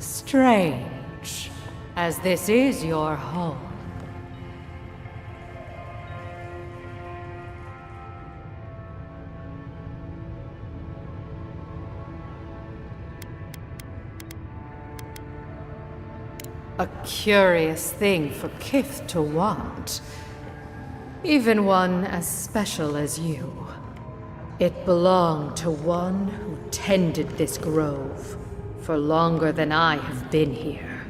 Strange, as this is your home. A curious thing for Kith to want. Even one as special as you. It belonged to one who tended this grove for longer than I have been here.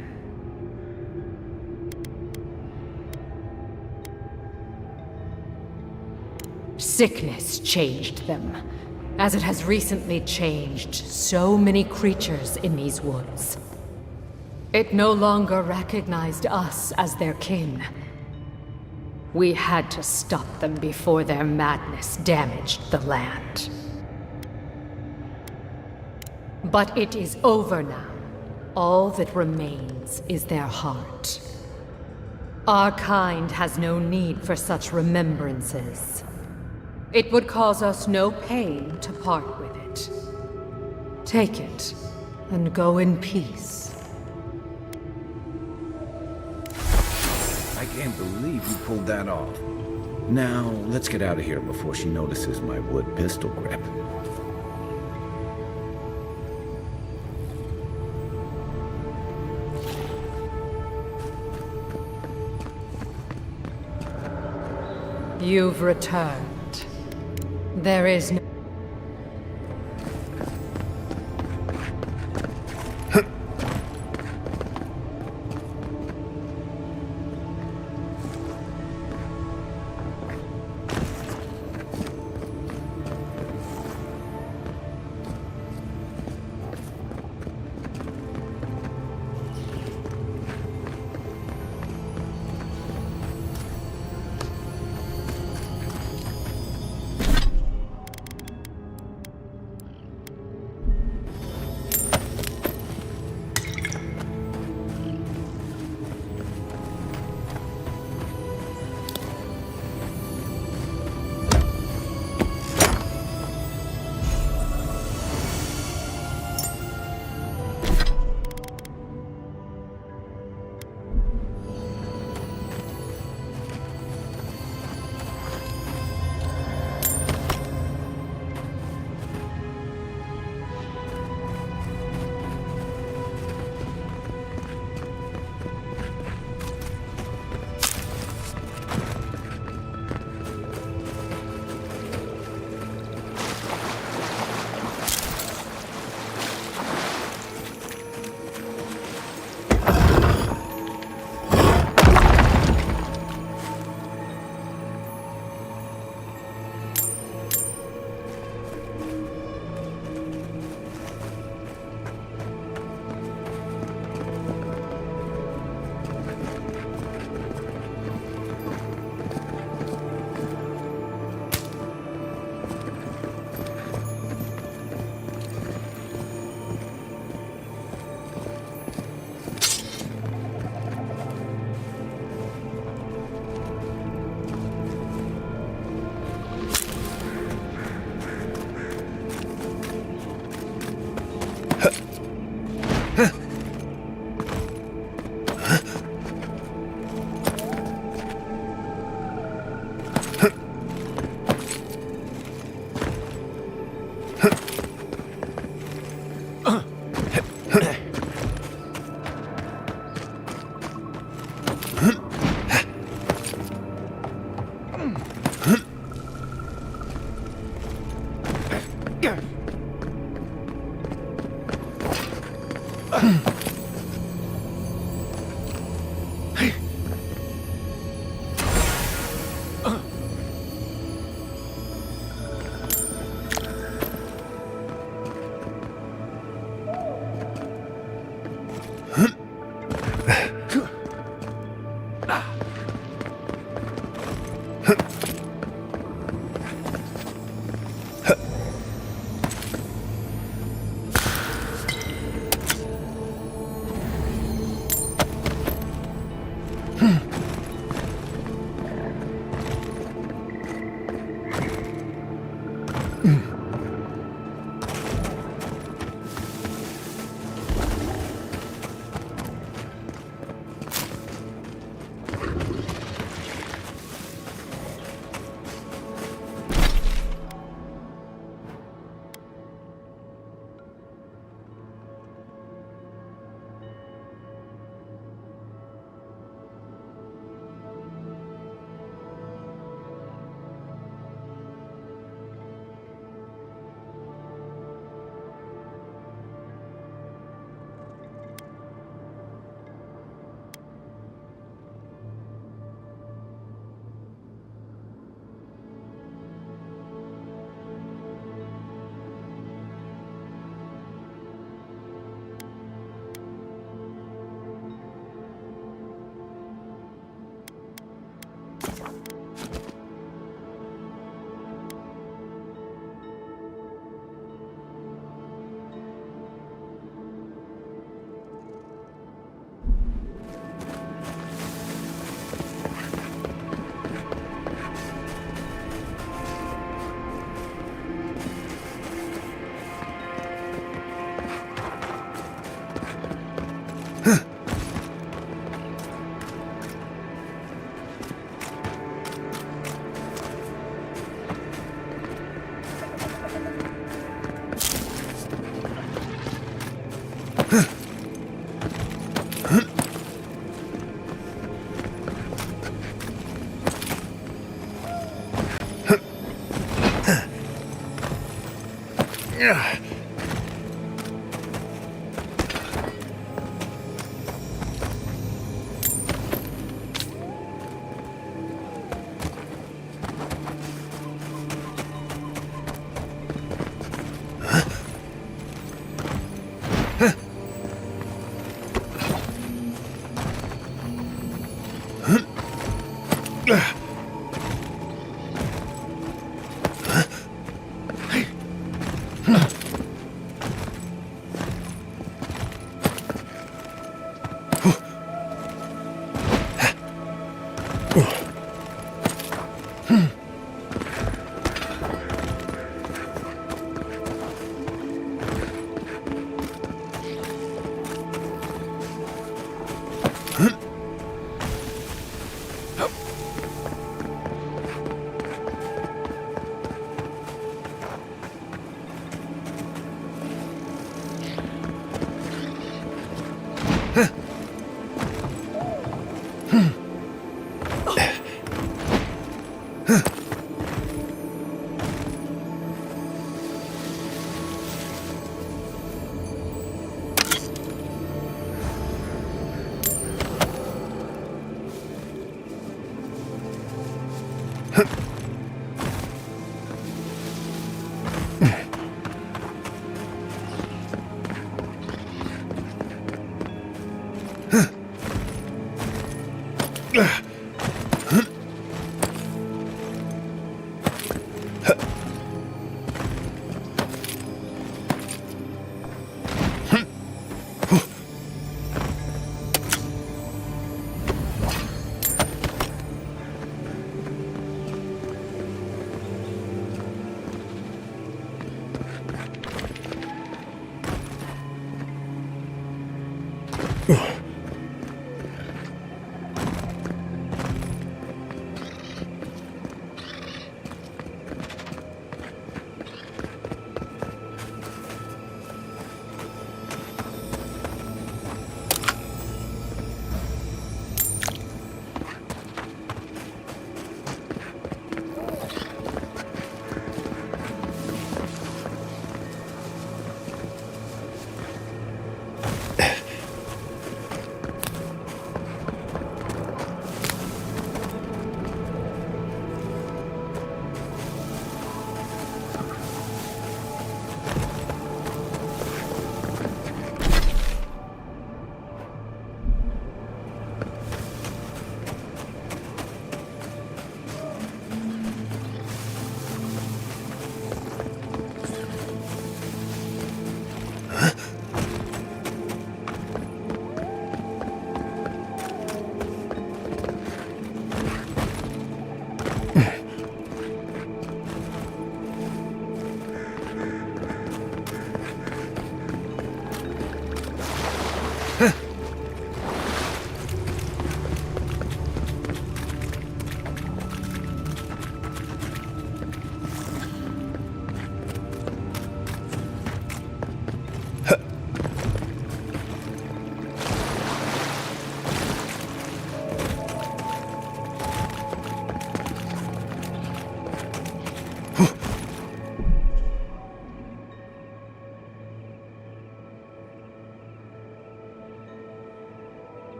Sickness changed them, as it has recently changed so many creatures in these woods. It no longer recognized us as their kin. We had to stop them before their madness damaged the land. But it is over now. All that remains is their heart. Our kind has no need for such remembrances. It would cause us no pain to part with it. Take it, and go in peace. I can't believe you pulled that off. Now, let's get out of here before she notices my wood pistol grip. You've returned. There is no...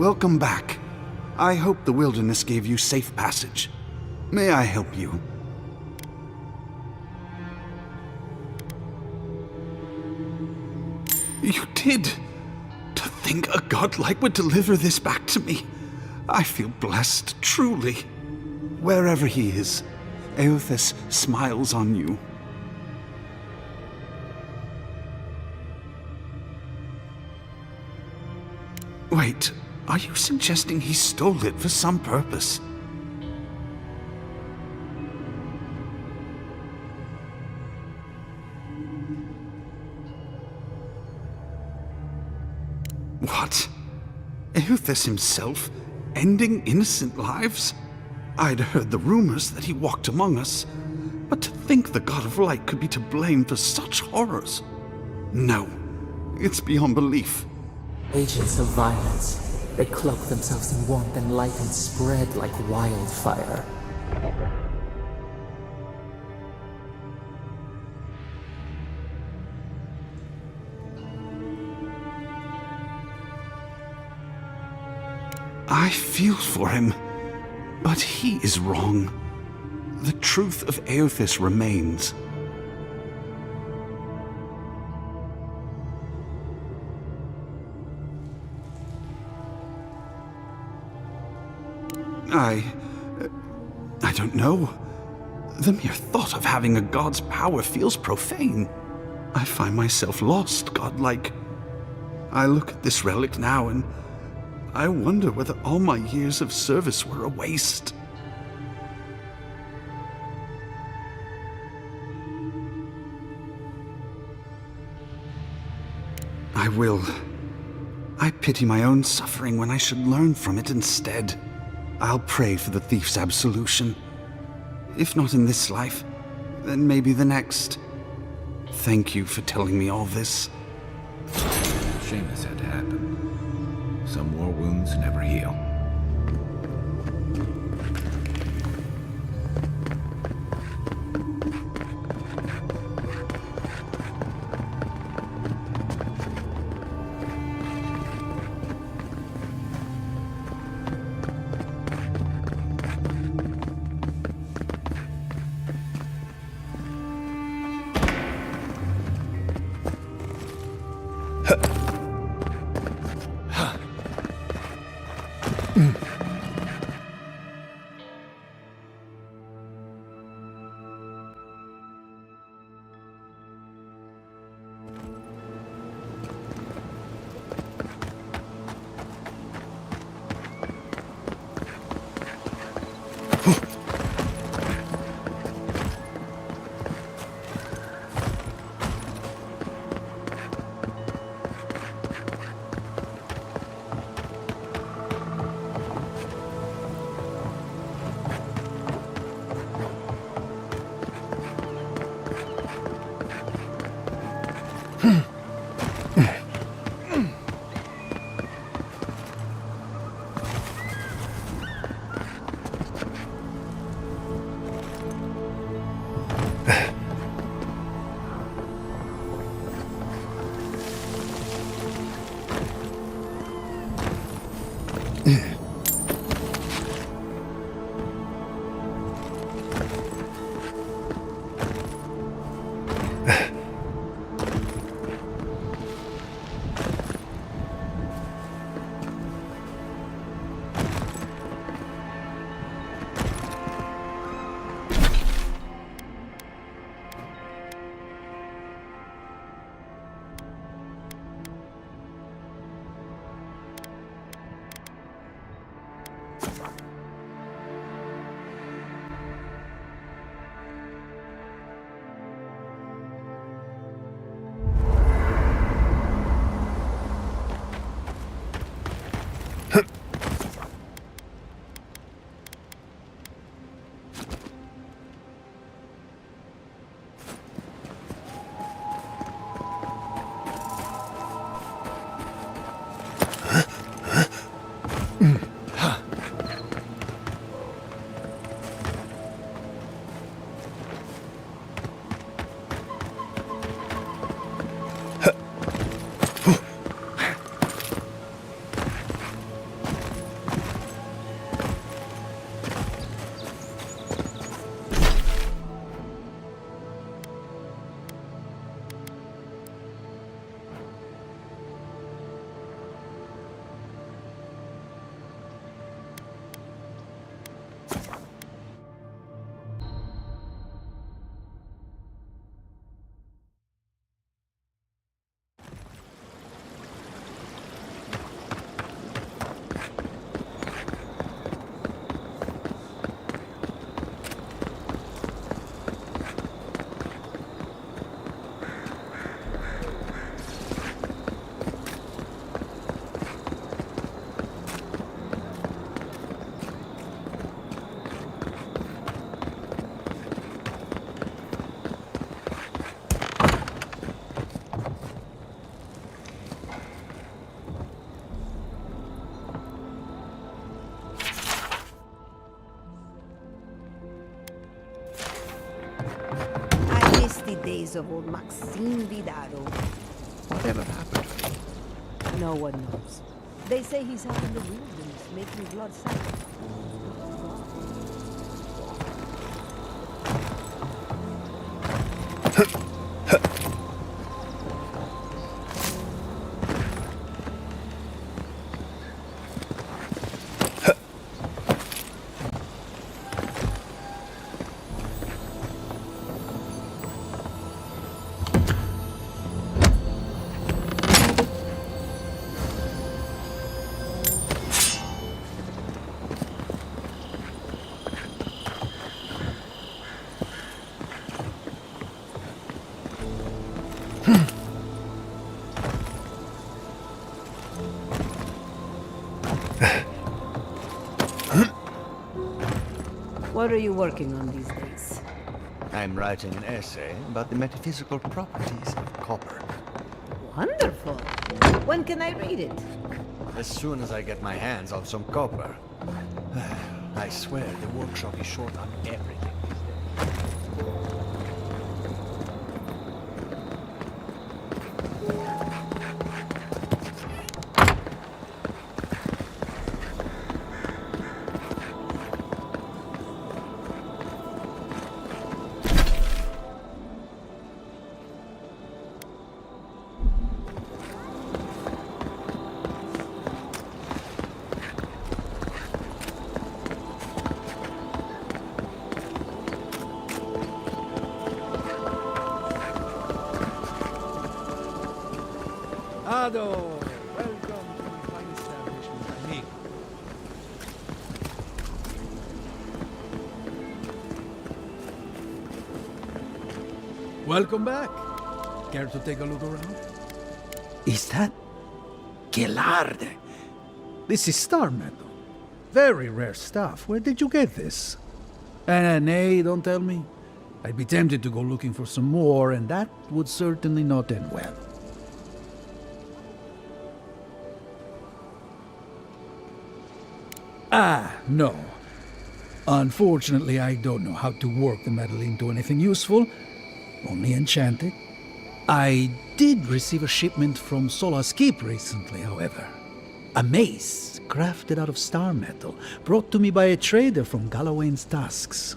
Welcome back. I hope the wilderness gave you safe passage. May I help you? You did! To think a godlike would deliver this back to me. I feel blessed, truly. Wherever he is, Eothas smiles on you. Wait, are you suggesting he stole it for some purpose? What? Eothas himself, ending innocent lives? I'd heard the rumors that he walked among us, but to think the God of Light could be to blame for such horrors? No, it's beyond belief. Agents of violence. They cloak themselves in warmth and light and spread like wildfire. I feel for him, but he is wrong. The truth of Eothas remains. I don't know. The mere thought of having a god's power feels profane. I find myself lost, godlike. I look at this relic now and I wonder whether all my years of service were a waste. I will. I pity my own suffering when I should learn from it instead. I'll pray for the thief's absolution. If not in this life, then maybe the next. Thank you for telling me all this. Shame this had to happen. Some war wounds never heal. I miss the days of old Maxime Vidaro. Whatever happened? No one knows. They say he's out in the wilderness making blood sacrifice. What are you working on these days? I'm writing an essay about the metaphysical properties of copper. Wonderful. When can I read it? As soon as I get my hands on some copper. I swear the workshop is short on everything these days. Ado, welcome to the fine establishment, amigo. Welcome back. Care to take a look around? Is that Gelarde? This is star metal. Very rare stuff. Where did you get this? Nay, don't tell me. I'd be tempted to go looking for some more, and that would certainly not end well. No. Unfortunately, I don't know how to work the metal into anything useful. Only enchant it. I did receive a shipment from Sola's Keep recently, however. A mace crafted out of star metal, brought to me by a trader from Galloway's Tusks.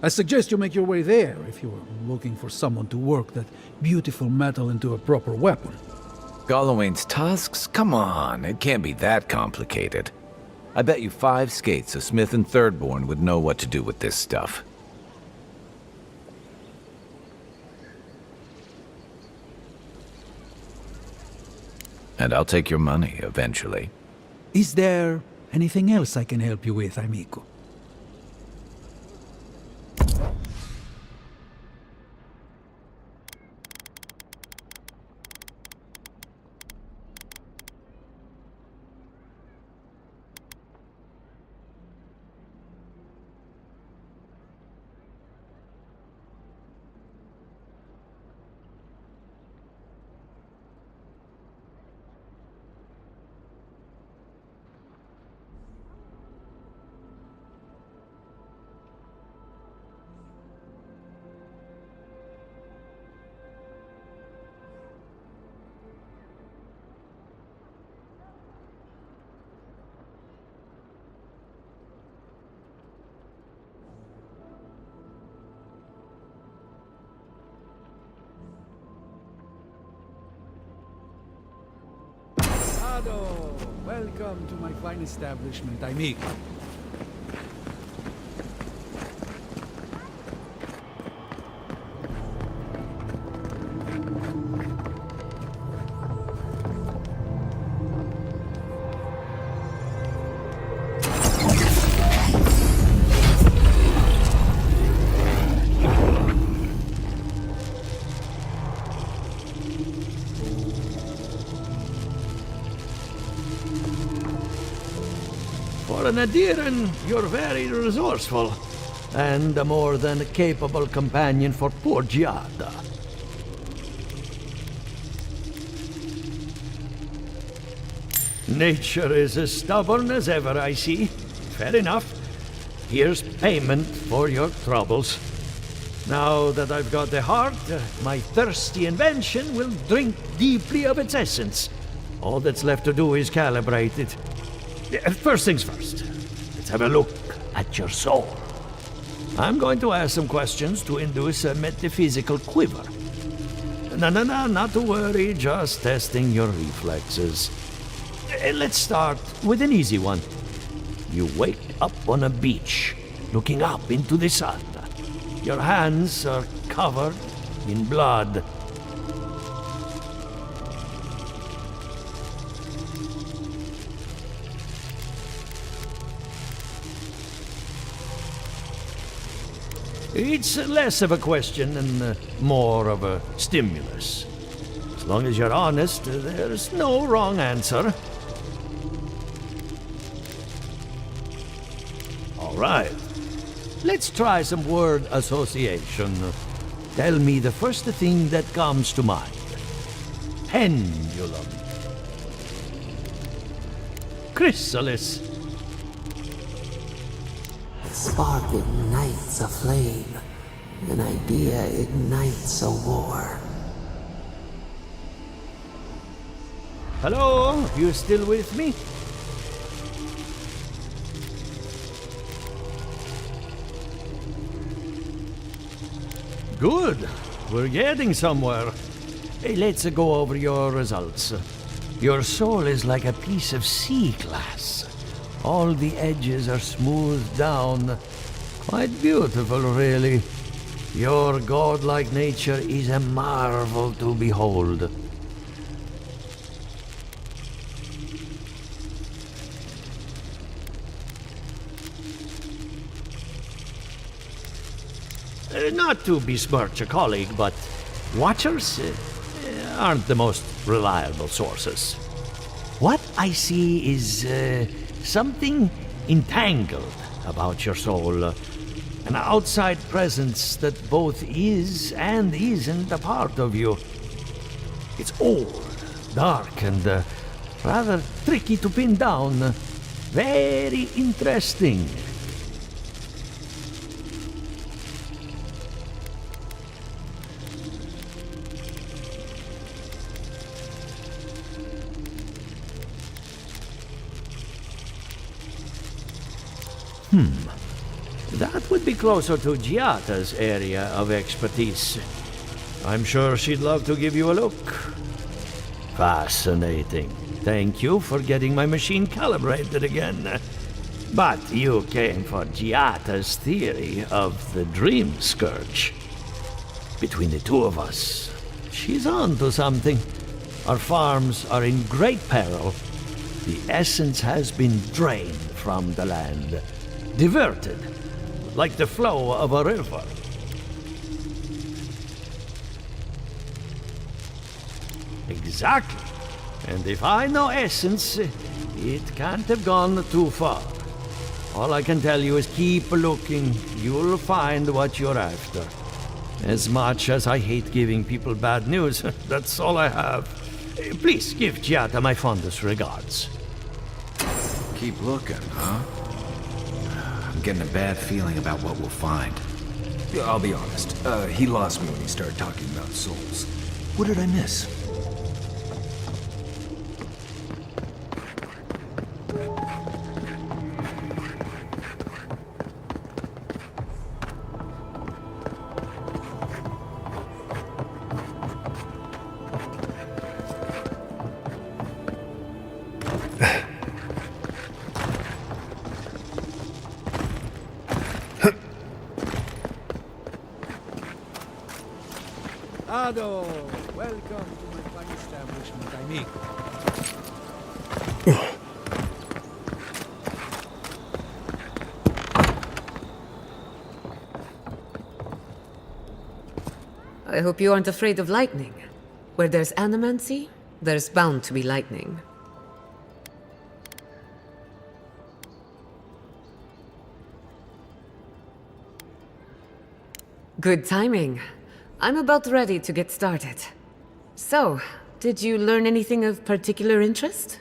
I suggest you make your way there if you're looking for someone to work that beautiful metal into a proper weapon. Galloway's tusks? Come on, it can't be that complicated. I bet you 5 skates a Smith and Thirdborn would know what to do with this stuff. And I'll take your money eventually. Is there Anything else I can help you with, amigo? Welcome to my fine establishment, amigo. For an Adiran, you're very resourceful, and a more than capable companion for poor Giada. Nature is as stubborn as ever, I see. Fair enough. Here's payment for your troubles. Now that I've got the heart, my thirsty invention will drink deeply of its essence. All that's left to do is calibrate it. First things first, let's have a look at your soul. I'm going to ask some questions to induce a metaphysical quiver. No, not to worry, just testing your reflexes. Let's start with an easy one. You wake up on a beach, looking up into the sun. Your hands are covered in blood. It's less of a question and more of a stimulus. As long as you're honest, there's no wrong answer. All right. Let's try some word association. Tell me the first thing that comes to mind. Pendulum. Chrysalis. Spark ignites a flame. An idea ignites a war. Hello? You still with me? Good. We're getting somewhere. Hey, let's go over your results. Your soul is like a piece of sea glass. All the edges are smoothed down. Quite beautiful, really. Your godlike nature is a marvel to behold. Not to besmirch a colleague, but watchers aren't the most reliable sources. What I see is something entangled about your soul. An outside presence that both is and isn't a part of you. It's old, dark, and rather tricky to pin down. Very interesting. That would be closer to Giata's area of expertise. I'm sure she'd love to give you a look. Fascinating. Thank you for getting my machine calibrated again. But you came for Giata's theory of the Dream Scourge. Between the two of us, she's on to something. Our farms are in great peril. The essence has been drained from the land, diverted, like the flow of a river. Exactly. And if I know essence, it can't have gone too far. All I can tell you is keep looking. You'll find what you're after. As much as I hate giving people bad news, that's all I have. Please give Giada my fondest regards. Keep looking, huh? I'm getting a bad feeling about what we'll find. I'll be honest. He lost me when he started talking about souls. What did I miss? Ado, welcome to my fine establishment, amigo. I hope you aren't afraid of lightning. Where there's animancy, there's bound to be lightning. Good timing. I'm about ready to get started. So, did you learn anything of particular interest?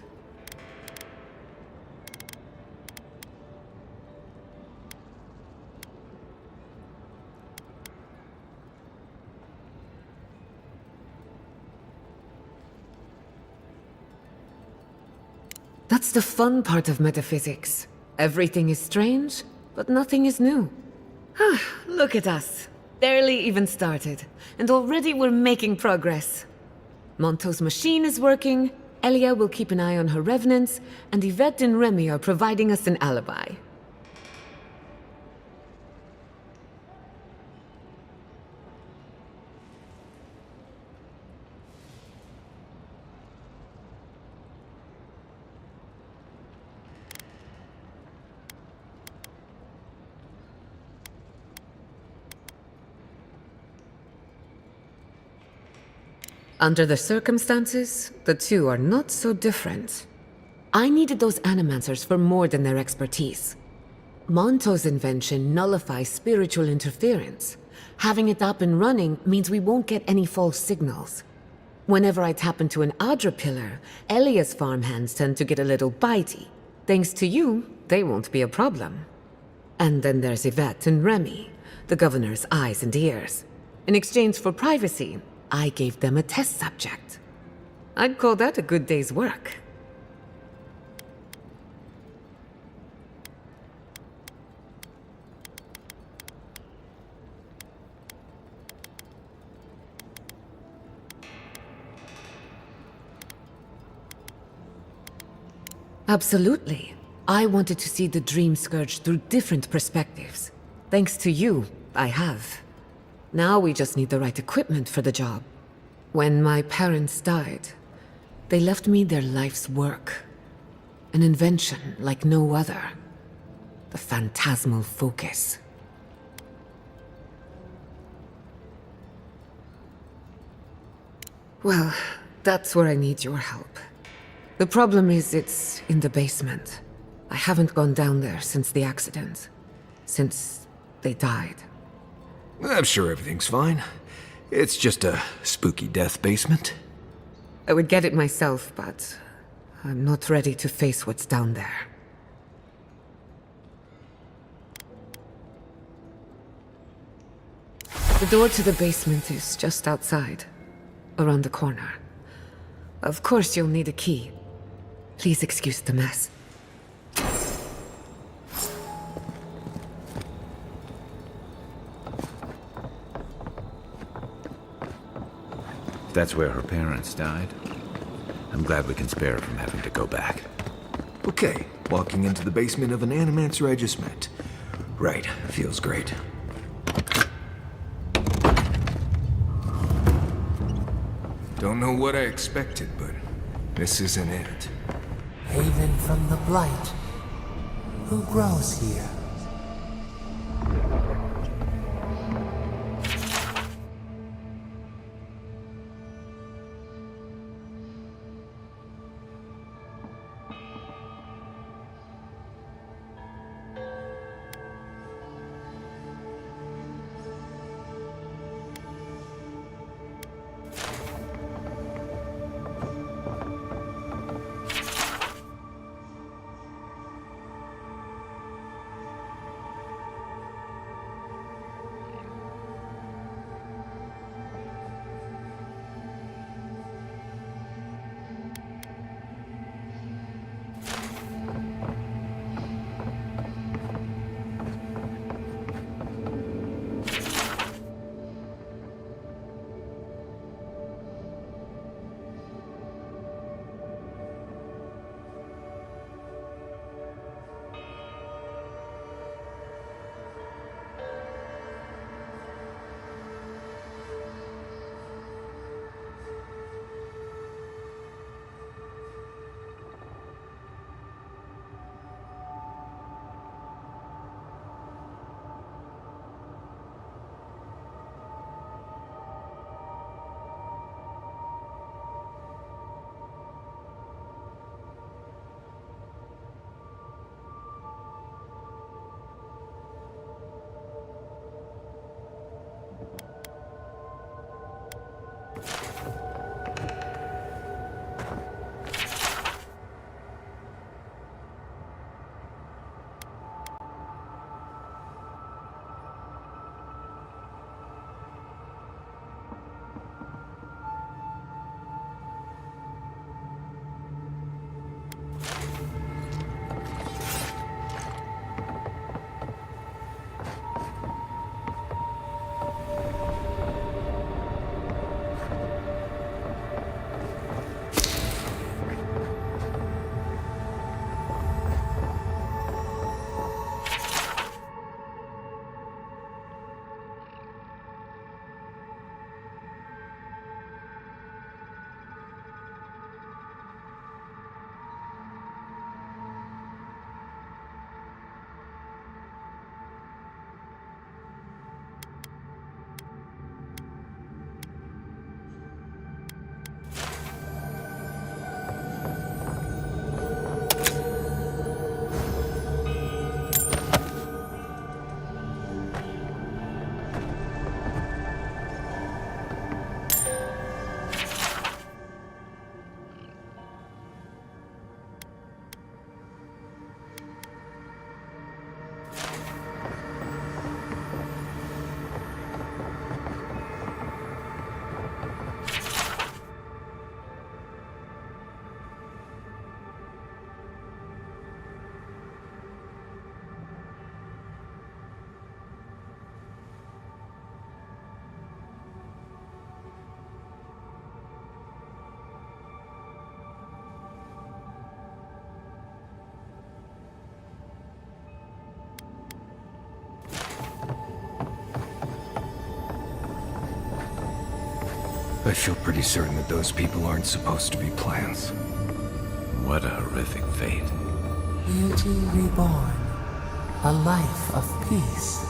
That's the fun part of metaphysics. Everything is strange, but nothing is new. Look at us. Barely even started, and already we're making progress. Monto's machine is working, Elia will keep an eye on her revenants, and Yvette and Remy are providing us an alibi. Under the circumstances, the two are not so different. I needed those animancers for more than their expertise. Monto's invention nullifies spiritual interference. Having it up and running means we won't get any false signals. Whenever I tap into an Adra pillar, Elia's farmhands tend to get a little bitey. Thanks to you, they won't be a problem. And then there's Yvette and Remy, the governor's eyes and ears. In exchange for privacy, I gave them a test subject. I'd call that a good day's work. Absolutely. I wanted to see the Dream Scourge through different perspectives. Thanks to you, I have. Now we just need the right equipment for the job. When my parents died, they left me their life's work. An invention like no other. The phantasmal focus. Well, that's where I need your help. The problem is it's in the basement. I haven't gone down there since the accident. Since they died. I'm sure everything's fine. It's just a spooky death basement. I would get it myself, but I'm not ready to face what's down there. The door to the basement is just outside, around the corner. Of course you'll need a key. Please excuse the mess. That's where her parents died. I'm glad we can spare her from having to go back. Okay, walking into the basement of an animancer I just met. Right, feels great. Don't know what I expected, but this isn't it. Haven from the blight. Who grows here? I feel pretty certain that those people aren't supposed to be plants. What a horrific fate. Beauty reborn. A life of peace.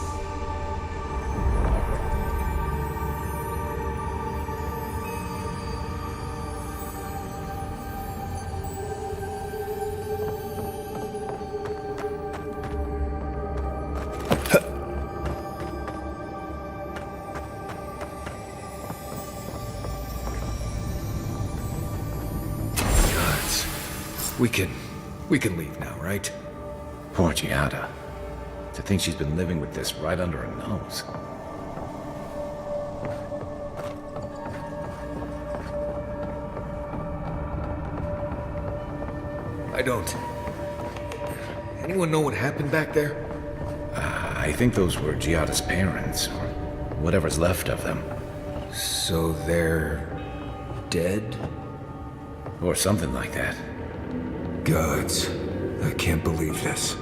We can leave now, right? Poor Giada. To think she's been living with this right under her nose. I don't. Anyone know what happened back there? I think those were Giada's parents, or whatever's left of them. So they're dead? Or something like that. Gods, I can't believe this.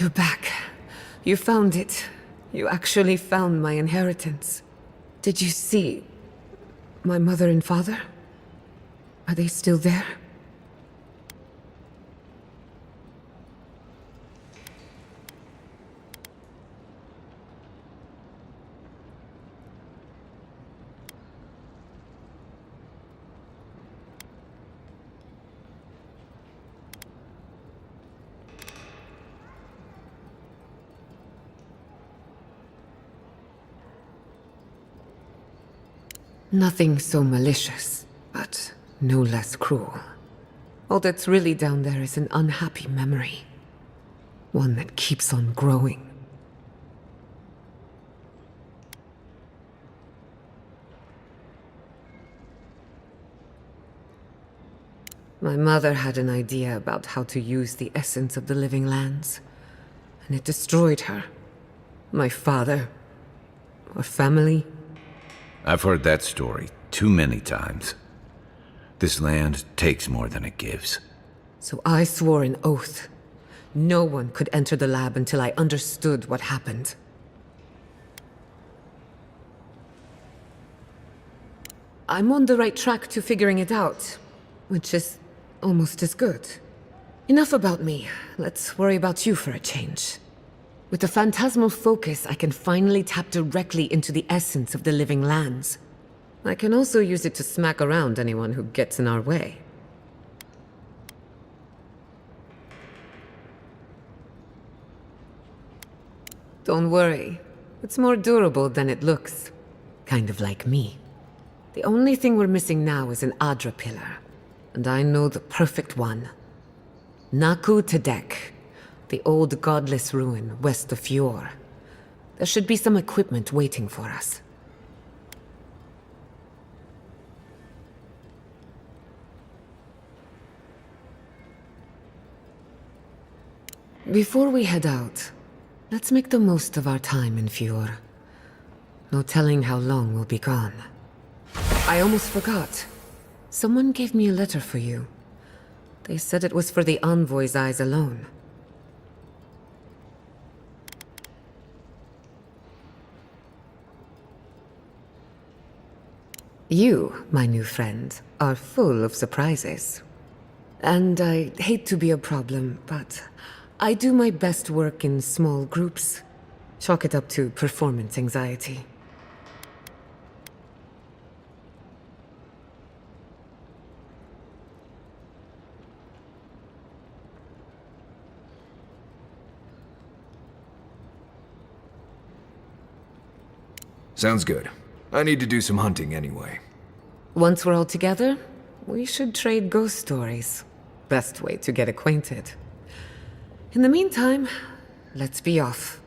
You're back. You found it. You actually found my inheritance. Did you see my mother and father? Are they still there? Nothing so malicious, but no less cruel. All that's really down there is an unhappy memory. One that keeps on growing. My mother had an idea about how to use the essence of the living lands, and it destroyed her. My father, our family. I've heard that story too many times. This land takes more than it gives. So I swore an oath. No one could enter the lab until I understood what happened. I'm on the right track to figuring it out, which is almost as good. Enough about me. Let's worry about you for a change. With the phantasmal focus, I can finally tap directly into the essence of the living lands. I can also use it to smack around anyone who gets in our way. Don't worry. It's more durable than it looks. Kind of like me. The only thing we're missing now is an Adra pillar. And I know the perfect one. Naku Tedek. The old godless ruin west of Fjord. There should be some equipment waiting for us. Before we head out, let's make the most of our time in Fjord. No telling how long we'll be gone. I almost forgot. Someone gave me a letter for you. They said it was for the envoy's eyes alone. You, my new friend, are full of surprises. And I hate to be a problem, but I do my best work in small groups. Chalk it up to performance anxiety. Sounds good. I need to do some hunting anyway. Once we're all together, we should trade ghost stories. Best way to get acquainted. In the meantime, let's be off.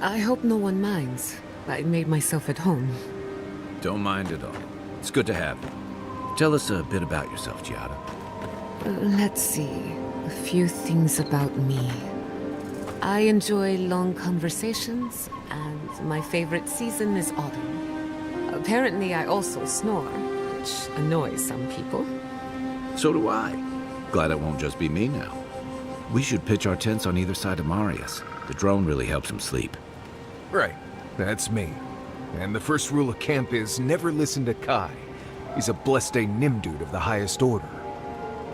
I hope no one minds. I made myself at home. Don't mind at all. It's good to have you. Tell us a bit about yourself, Giada. Let's see. A few things about me. I enjoy long conversations, and my favorite season is autumn. Apparently, I also snore, which annoys some people. So do I. Glad it won't just be me now. We should pitch our tents on either side of Marius. The drone really helps him sleep. Right, that's me. And the first rule of camp is never listen to Kai. He's a blessed Nimdude of the highest order.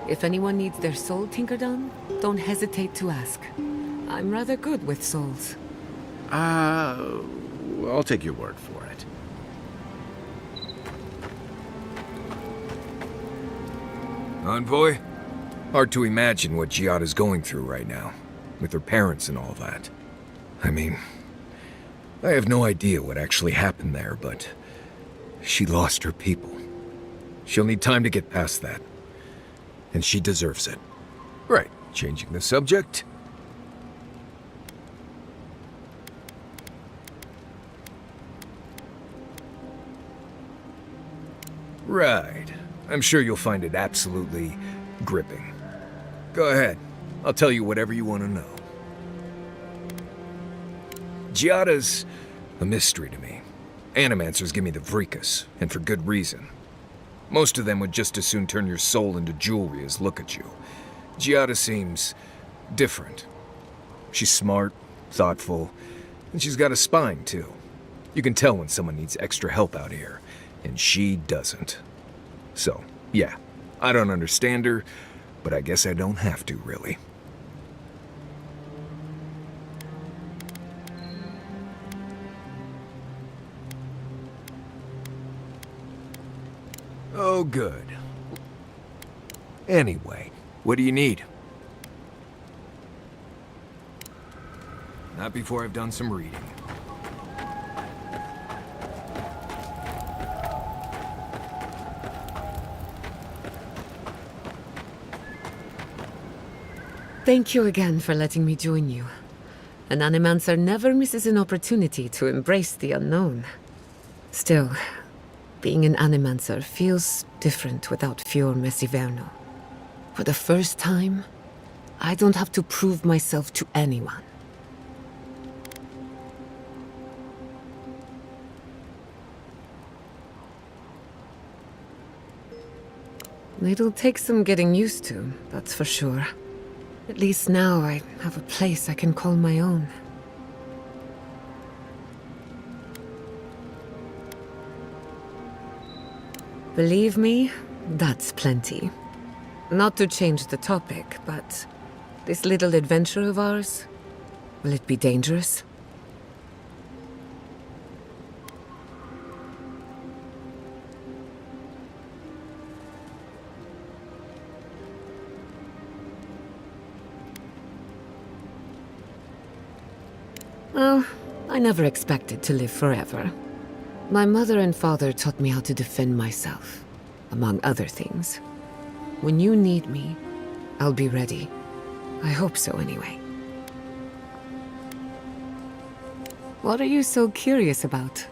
If anyone needs their soul tinkered on, don't hesitate to ask. I'm rather good with souls. I'll take your word for it. Envoy? Hard to imagine what Giada's going through right now, with her parents and all that. I mean, I have no idea what actually happened there, but she lost her people. She'll need time to get past that. And she deserves it. Right, changing the subject. Right. I'm sure you'll find it absolutely gripping. Go ahead. I'll tell you whatever you want to know. Giada's a mystery to me. Animancers give me the vricus, and for good reason. Most of them would just as soon turn your soul into jewelry as look at you. Giada seems different. She's smart, thoughtful, and she's got a spine, too. You can tell when someone needs extra help out here, and she doesn't. So, yeah, I don't understand her, but I guess I don't have to, really. Oh, good. Anyway, what do you need? Not before I've done some reading. Thank you again for letting me join you. An Animancer never misses an opportunity to embrace the unknown. Still, being an Animancer feels different without Fior Messiverno. For the first time, I don't have to prove myself to anyone. It'll take some getting used to, that's for sure. At least now I have a place I can call my own. Believe me, that's plenty. Not to change the topic, but this little adventure of ours, will it be dangerous? Well, I never expected to live forever. My mother and father taught me how to defend myself, among other things. When you need me, I'll be ready. I hope so, anyway. What are you so curious about?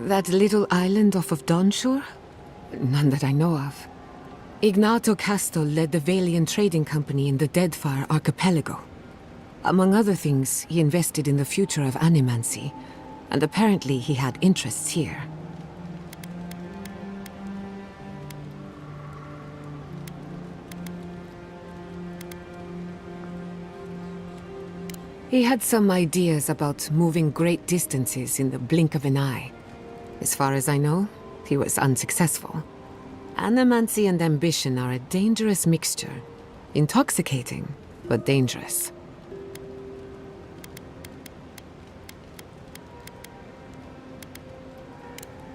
That little island off of Dawnshore? None that I know of. Ignato Casto led the Valian trading company in the Deadfire Archipelago. Among other things, he invested in the future of animancy, and apparently he had interests here. He had some ideas about moving great distances in the blink of an eye. As far as I know, he was unsuccessful. Animancy and ambition are a dangerous mixture. Intoxicating, but dangerous.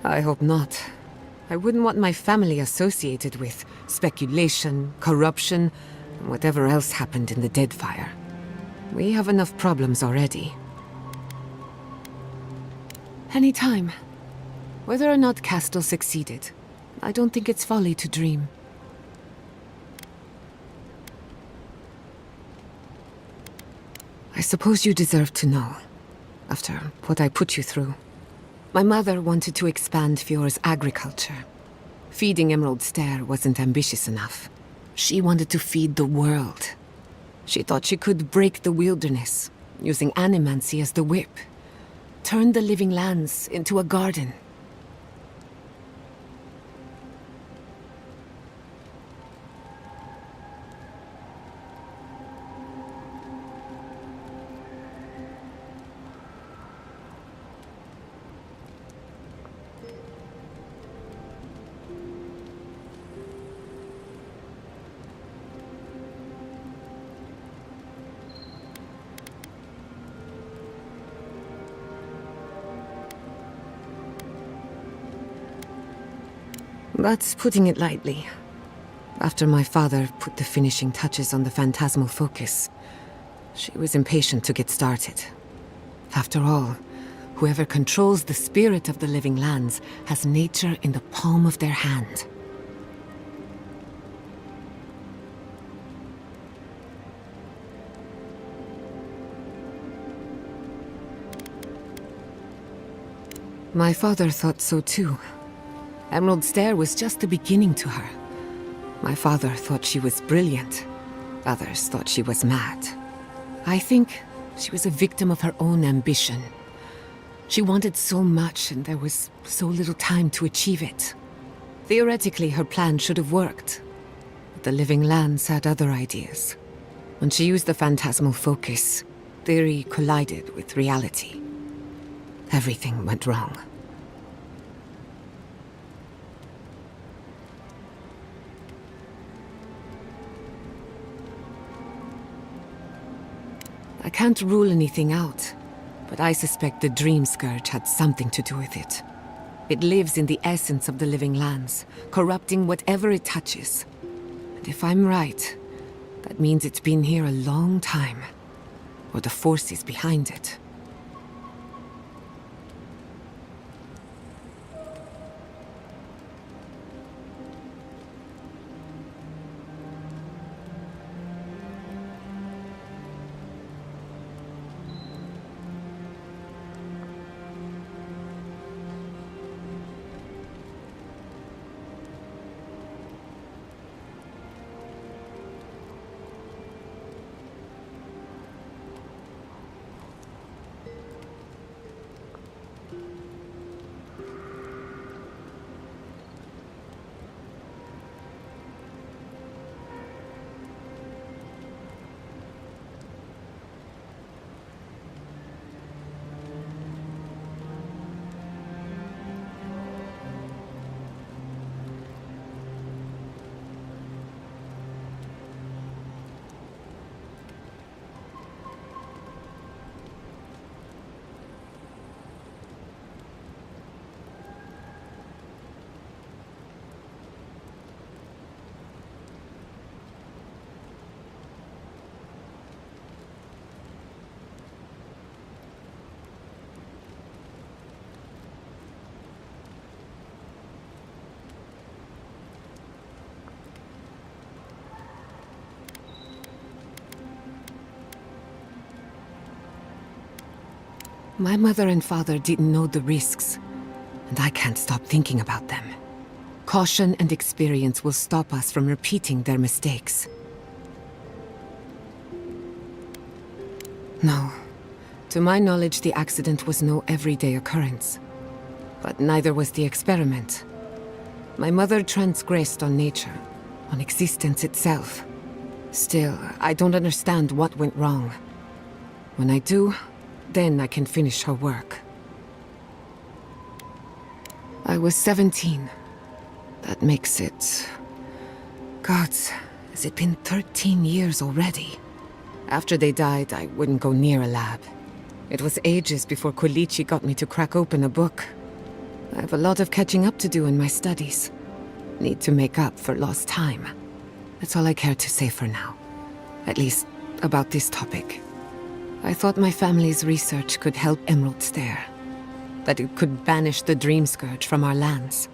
I hope not. I wouldn't want my family associated with speculation, corruption, and whatever else happened in the Deadfire. We have enough problems already. Any time. Whether or not Castle succeeded, I don't think it's folly to dream. I suppose you deserve to know, after what I put you through. My mother wanted to expand Fjord's agriculture. Feeding Emerald Stair wasn't ambitious enough. She wanted to feed the world. She thought she could break the wilderness, using animancy as the whip. Turn the living lands into a garden. That's putting it lightly. After my father put the finishing touches on the phantasmal focus, she was impatient to get started. After all, whoever controls the spirit of the living lands has nature in the palm of their hand. My father thought so too. Emerald Stair was just the beginning to her. My father thought she was brilliant. Others thought she was mad. I think she was a victim of her own ambition. She wanted so much, and there was so little time to achieve it. Theoretically, her plan should have worked. But the living lands had other ideas. When she used the phantasmal focus, theory collided with reality. Everything went wrong. I can't rule anything out, but I suspect the Dream Scourge had something to do with it. It lives in the essence of the living lands, corrupting whatever it touches. And if I'm right, that means it's been here a long time, or the forces behind it. My mother and father didn't know the risks, and I can't stop thinking about them. Caution and experience will stop us from repeating their mistakes. No. To my knowledge, the accident was no everyday occurrence. But neither was the experiment. My mother transgressed on nature, on existence itself. Still, I don't understand what went wrong. When I do, then I can finish her work. I was 17. That makes it... Gods, has it been 13 years already? After they died, I wouldn't go near a lab. It was ages before Kolichi got me to crack open a book. I have a lot of catching up to do in my studies. Need to make up for lost time. That's all I care to say for now. At least, about this topic. I thought my family's research could help Emerald Stare. That it could banish the Dream Scourge from our lands.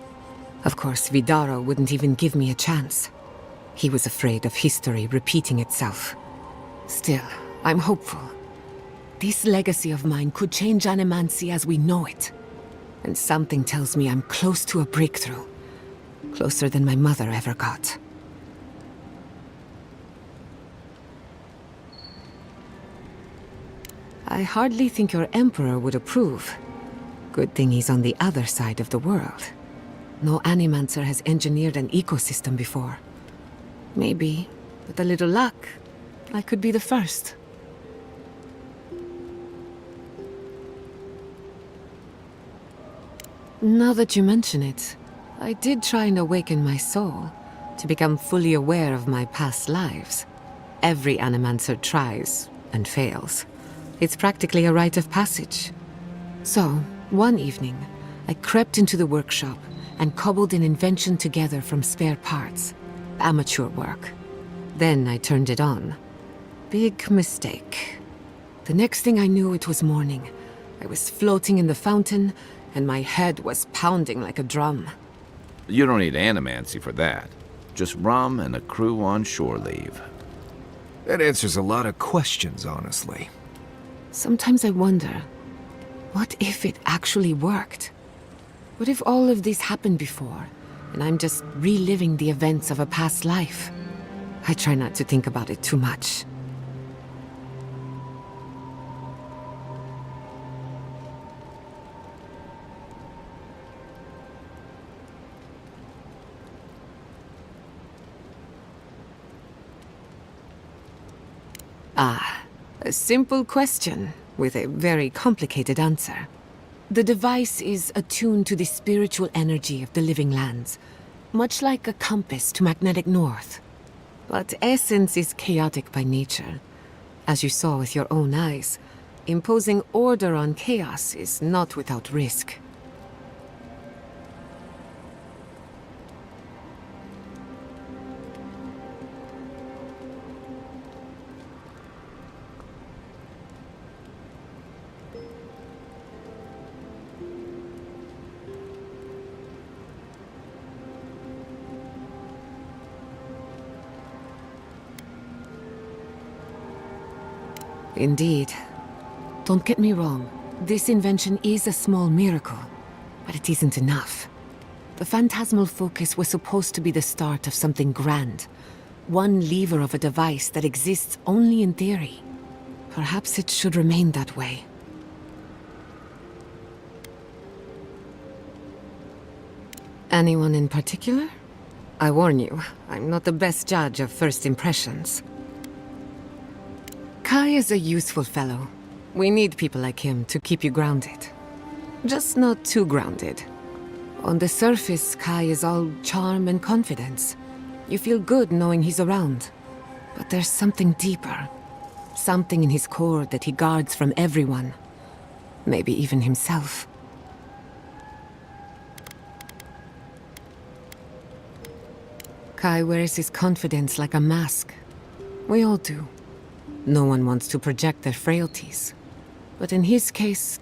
Of course, Vidaro wouldn't even give me a chance. He was afraid of history repeating itself. Still, I'm hopeful. This legacy of mine could change Animancy as we know it. And something tells me I'm close to a breakthrough. Closer than my mother ever got. I hardly think your Emperor would approve. Good thing he's on the other side of the world. No Animancer has engineered an ecosystem before. Maybe, with a little luck, I could be the first. Now that you mention it, I did try and awaken my soul, to become fully aware of my past lives. Every Animancer tries, and fails. It's practically a rite of passage. So, one evening, I crept into the workshop and cobbled an invention together from spare parts. Amateur work. Then I turned it on. Big mistake. The next thing I knew, it was morning. I was floating in the fountain, and my head was pounding like a drum. You don't need Animancy for that. Just rum and a crew on shore leave. That answers a lot of questions, honestly. Sometimes I wonder, what if it actually worked? What if all of this happened before, and I'm just reliving the events of a past life? I try not to think about it too much. Ah, a simple question with a very complicated answer. The device is attuned to the spiritual energy of the living lands, much like a compass to magnetic north. But essence is chaotic by nature. As you saw with your own eyes, imposing order on chaos is not without risk. Indeed. Don't get me wrong, this invention is a small miracle, but it isn't enough. The phantasmal focus was supposed to be the start of something grand, one lever of a device that exists only in theory. Perhaps it should remain that way. Anyone in particular? I warn you, I'm not the best judge of first impressions. Kai is a useful fellow. We need people like him to keep you grounded. Just not too grounded. On the surface, Kai is all charm and confidence. You feel good knowing he's around. But there's something deeper. Something in his core that he guards from everyone. Maybe even himself. Kai wears his confidence like a mask. We all do. No one wants to project their frailties. But in his case,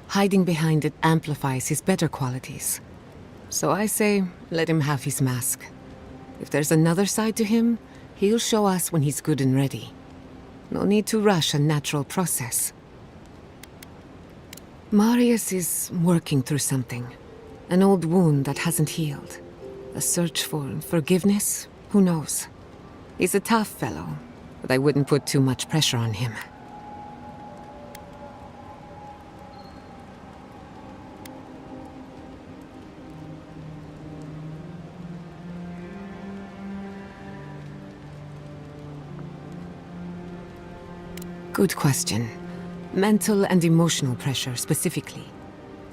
hiding behind it amplifies his better qualities. So I say, let him have his mask. If there's another side to him, he'll show us when he's good and ready. No need to rush a natural process. Marius is working through something. An old wound that hasn't healed. A search for forgiveness? Who knows? He's a tough fellow, but I wouldn't put too much pressure on him. Good question. Mental and emotional pressure, specifically.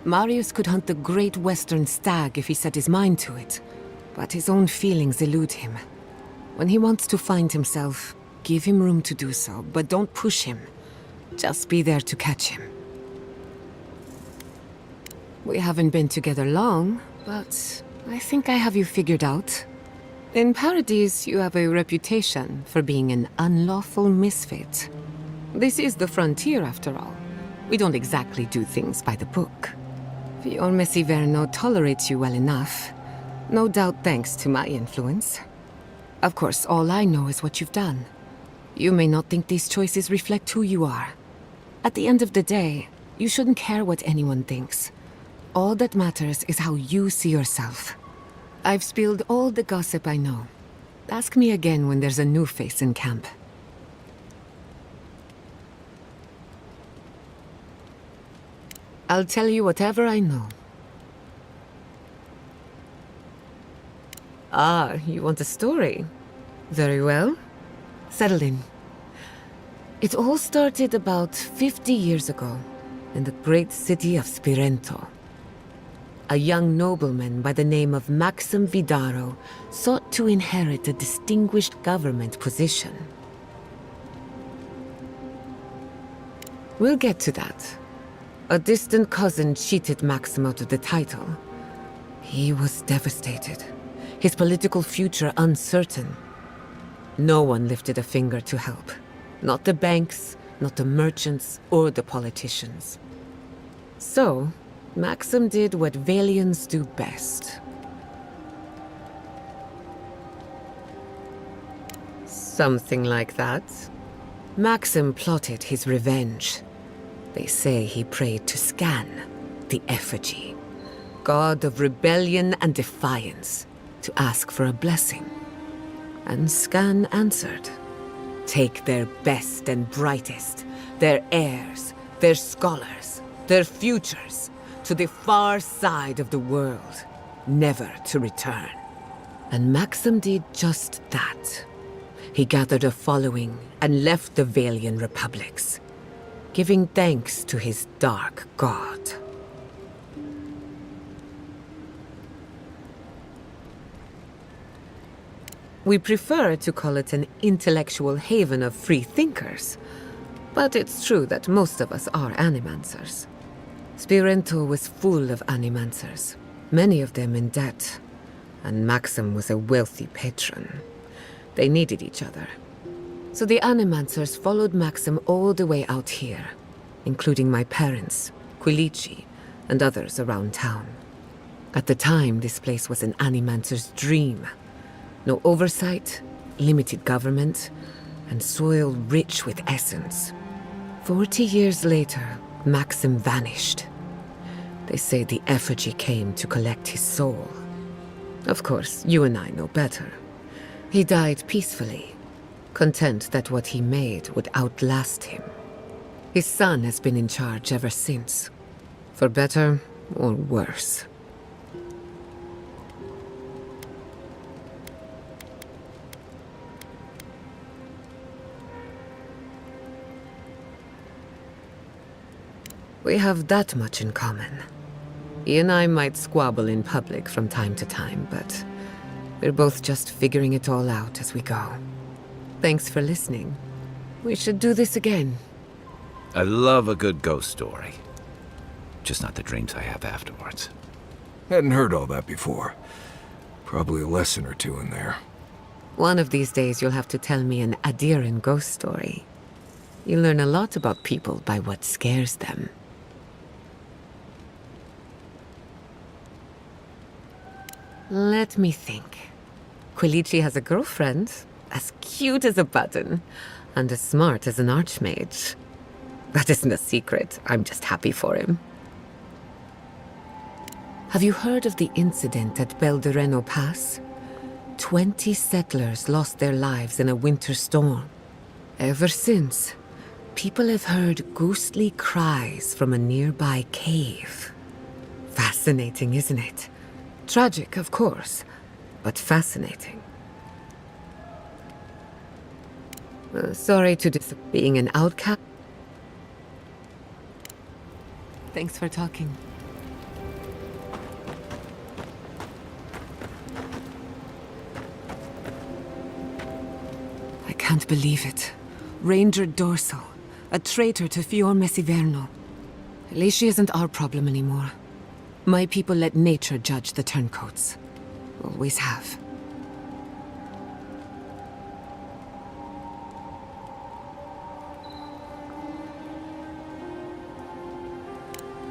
Marius could hunt the Great Western Stag if he set his mind to it. but his own feelings elude him. When he wants to find himself, give him room to do so, but don't push him. Just be there to catch him. We haven't been together long, but I think I have you figured out. In Paradise, you have a reputation for being an unlawful misfit. This is the frontier, after all. We don't exactly do things by the book. Fior Messiverno tolerates you well enough. No doubt thanks to my influence. Of course, all I know is what you've done. You may not think these choices reflect who you are. At the end of the day, you shouldn't care what anyone thinks. All that matters is how you see yourself. I've spilled all the gossip I know. Ask me again when there's a new face in camp. I'll tell you whatever I know. Ah, you want a story? Very well. Settle in. It all started about 50 years ago, in the great city of Spirento. A young nobleman by the name of Maxim Vidaro sought to inherit a distinguished government position. We'll get to that. A distant cousin cheated Maxim out of the title. He was devastated, his political future uncertain. No one lifted a finger to help. Not the banks, not the merchants, or the politicians. So, Maxim did what Valians do best. Something like that. Maxim plotted his revenge. They say he prayed to Scan, the effigy, god of rebellion and defiance, to ask for a blessing. And Scan answered. Take their best and brightest, their heirs, their scholars, their futures, to the far side of the world, never to return. And Maxim did just that. He gathered a following and left the Valian republics, giving thanks to his dark god. We prefer to call it an intellectual haven of free thinkers, but it's true that most of us are animancers. Spirento was full of animancers, many of them in debt, and Maxim was a wealthy patron. They needed each other. So the animancers followed Maxim all the way out here, including my parents, Quilici, and others around town. At the time, this place was an animancer's dream. No oversight, limited government, and soil rich with essence. 40 years later, Maxim vanished. They say the effigy came to collect his soul. Of course, you and I know better. He died peacefully, content that what he made would outlast him. His son has been in charge ever since, for better or worse. We have that much in common. He and I might squabble in public from time to time, but we're both just figuring it all out as we go. Thanks for listening. We should do this again. I love a good ghost story. Just not the dreams I have afterwards. Hadn't heard all that before. Probably a lesson or two in there. One of these days you'll have to tell me an Adiran ghost story. You learn a lot about people by what scares them. Let me think. Quilici has a girlfriend, as cute as a button, and as smart as an archmage. That isn't a secret, I'm just happy for him. Have you heard of the incident at Beldereno Pass? 20 settlers lost their lives in a winter storm. Ever since, people have heard ghostly cries from a nearby cave. Fascinating, isn't it? Tragic, of course, but fascinating. Sorry to being an outcast. Thanks for talking. can't believe it. Ranger Dorso, a traitor to Fior Messiverno. At least she isn't our problem anymore. My people let nature judge the turncoats. Always have.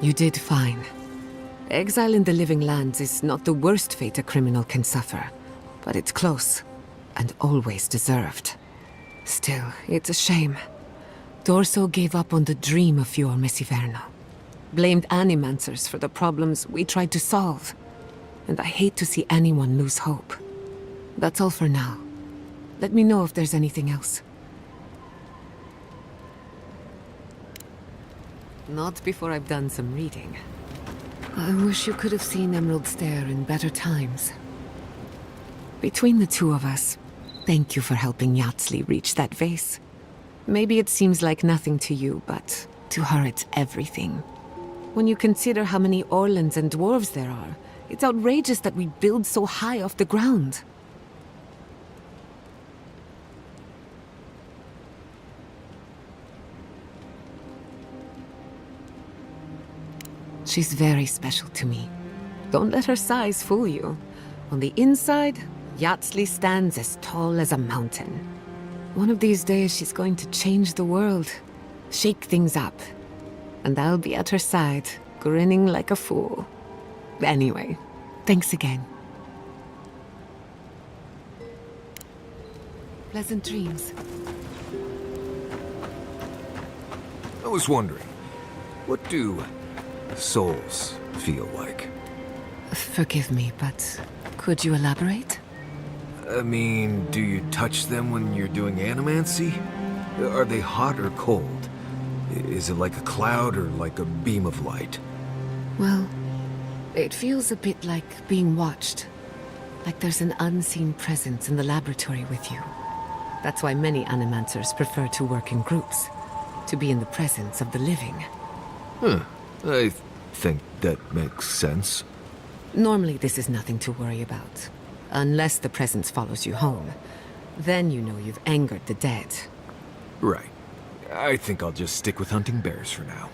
You did fine. Exile in the Living Lands is not the worst fate a criminal can suffer, but it's close, and always deserved. Still, it's a shame. Dorso gave up on the dream of Fior Messiverno. Blamed Animancers for the problems we tried to solve. And I hate to see anyone lose hope. That's all for now. Let me know if there's anything else. Not before I've done some reading. I wish you could have seen Emerald Stair in better times. Between the two of us, thank you for helping Yatsli reach that vase. Maybe it seems like nothing to you, but to her it's everything. When you consider how many Orlans and dwarves there are, it's outrageous that we build so high off the ground. She's very special to me. Don't let her size fool you. On the inside, Yatsli stands as tall as a mountain. One of these days she's going to change the world, shake things up. And I'll be at her side, grinning like a fool. Anyway, thanks again. Pleasant dreams. I was wondering, what do souls feel like? Forgive me, but could you elaborate? I mean, do you touch them when you're doing animancy? Are they hot or cold? Is it like a cloud or like a beam of light? Well, it feels a bit like being watched. Like there's an unseen presence in the laboratory with you. That's why many animancers prefer to work in groups, to be in the presence of the living. Huh. I think that makes sense. Normally this is nothing to worry about. Unless the presence follows you home. Then you know you've angered the dead. Right. I think I'll just stick with hunting bears for now.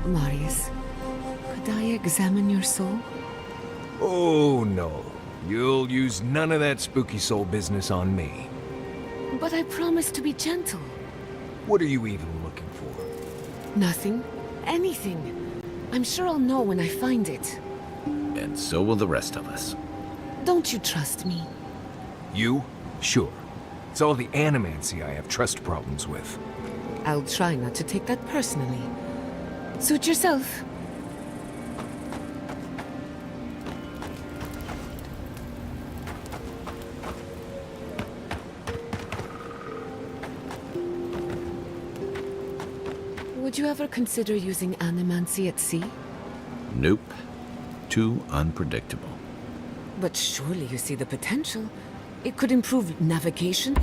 Marius, could I examine your soul? Oh, no. You'll use none of that spooky soul business on me. But I promise to be gentle. What are you even looking for? Nothing. Anything. I'm sure I'll know when I find it. And so will the rest of us. Don't you trust me? You? Sure. It's all the animancy I have trust problems with. I'll try not to take that personally. Suit yourself. Would you ever consider using animancy at sea? Nope. Too unpredictable. But surely you see the potential. It could improve navigation.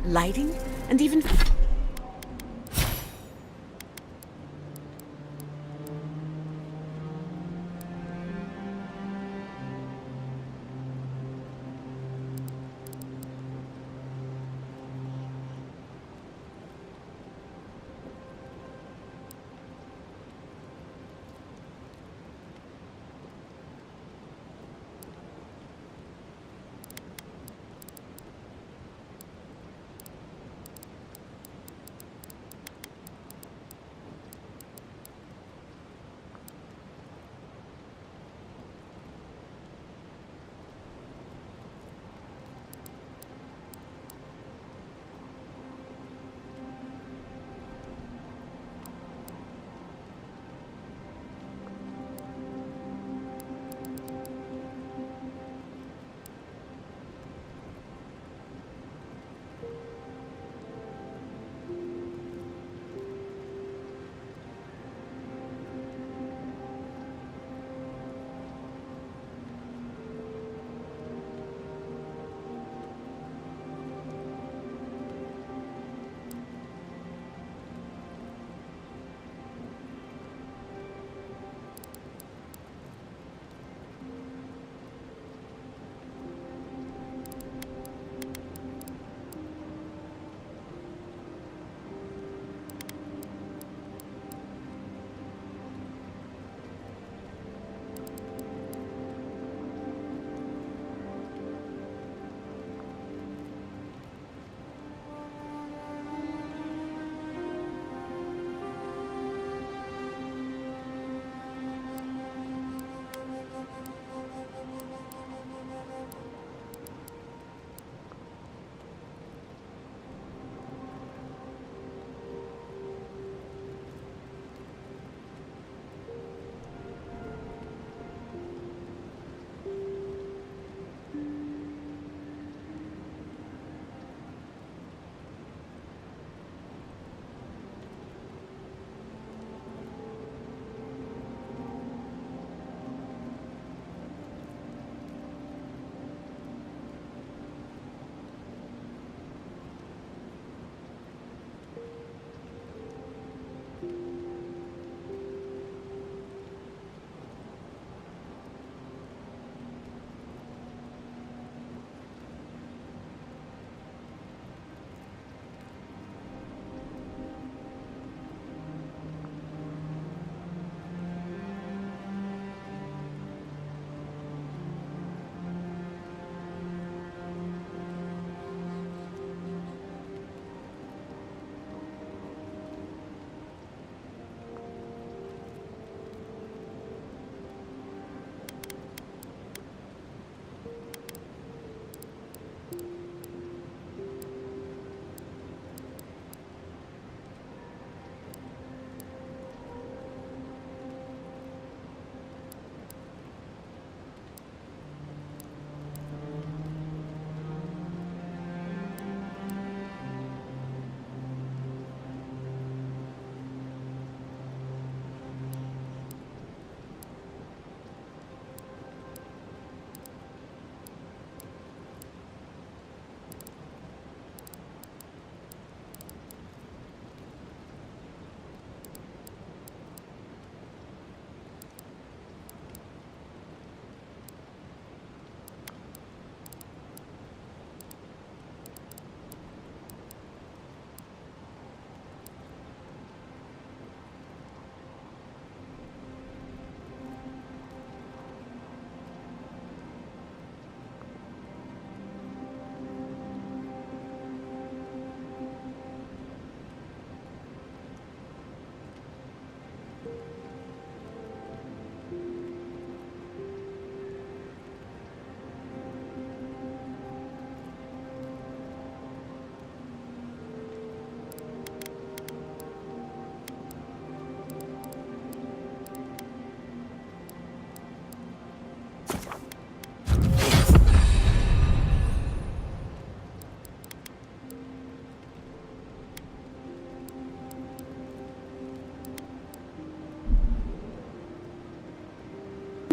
Lighting, and even...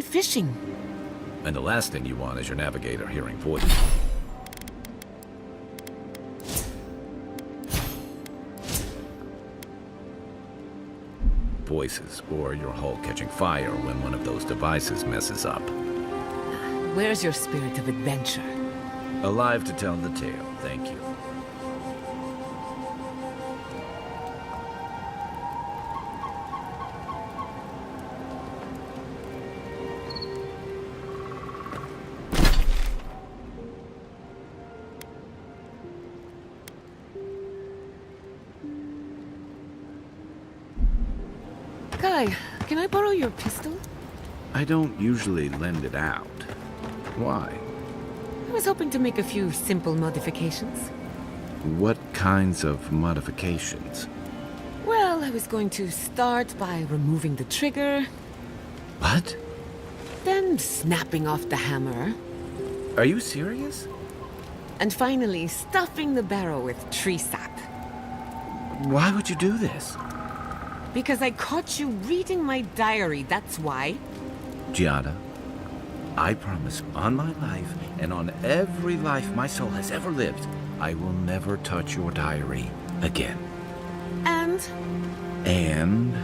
fishing. And the last thing you want is your navigator hearing voices. Voices, or your hull catching fire when one of those devices messes up. Where's your spirit of adventure? Alive to tell the tale, thank you. Guy, can I borrow your pistol? I don't usually lend it out. Why? I was hoping to make a few simple modifications. What kinds of modifications? Well, I was going to start by removing the trigger, What? then snapping off the hammer, Are you serious? and finally stuffing the barrel with tree sap. Why would you do this? Because I caught you reading my diary, that's why. Giada, I promise on my life and on every life my soul has ever lived, I will never touch your diary again. And? And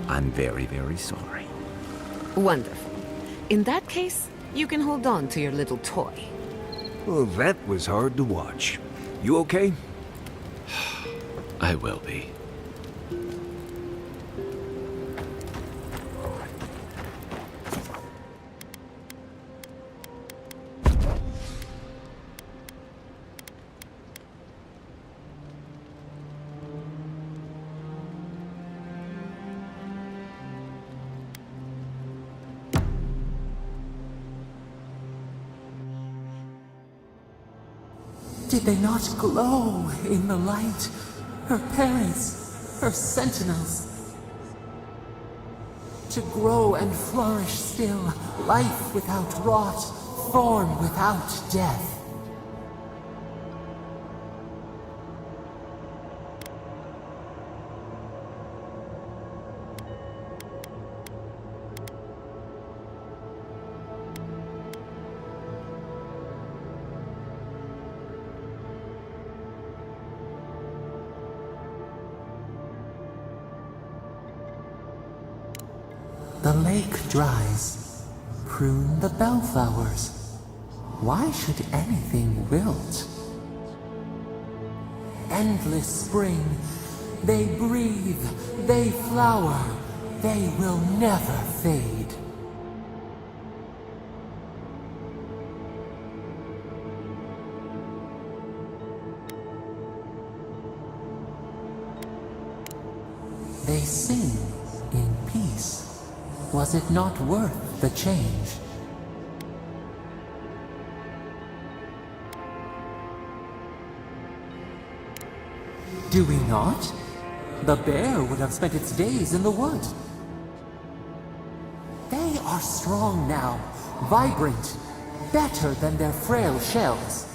I'm very, very sorry. Wonderful. In that case, you can hold on to your little toy. Well, that was hard to watch. You okay? I will be. Did they not glow in the light? Her parents, her sentinels. To grow and flourish still, life without rot, form without death. The lake dries. Prune the bellflowers. Why should anything wilt? Endless spring. They breathe. They flower. They will never fade. They sing in peace. Was it not worth the change? Do we not? The bear would have spent its days in the wood. They are strong now, vibrant, better than their frail shells.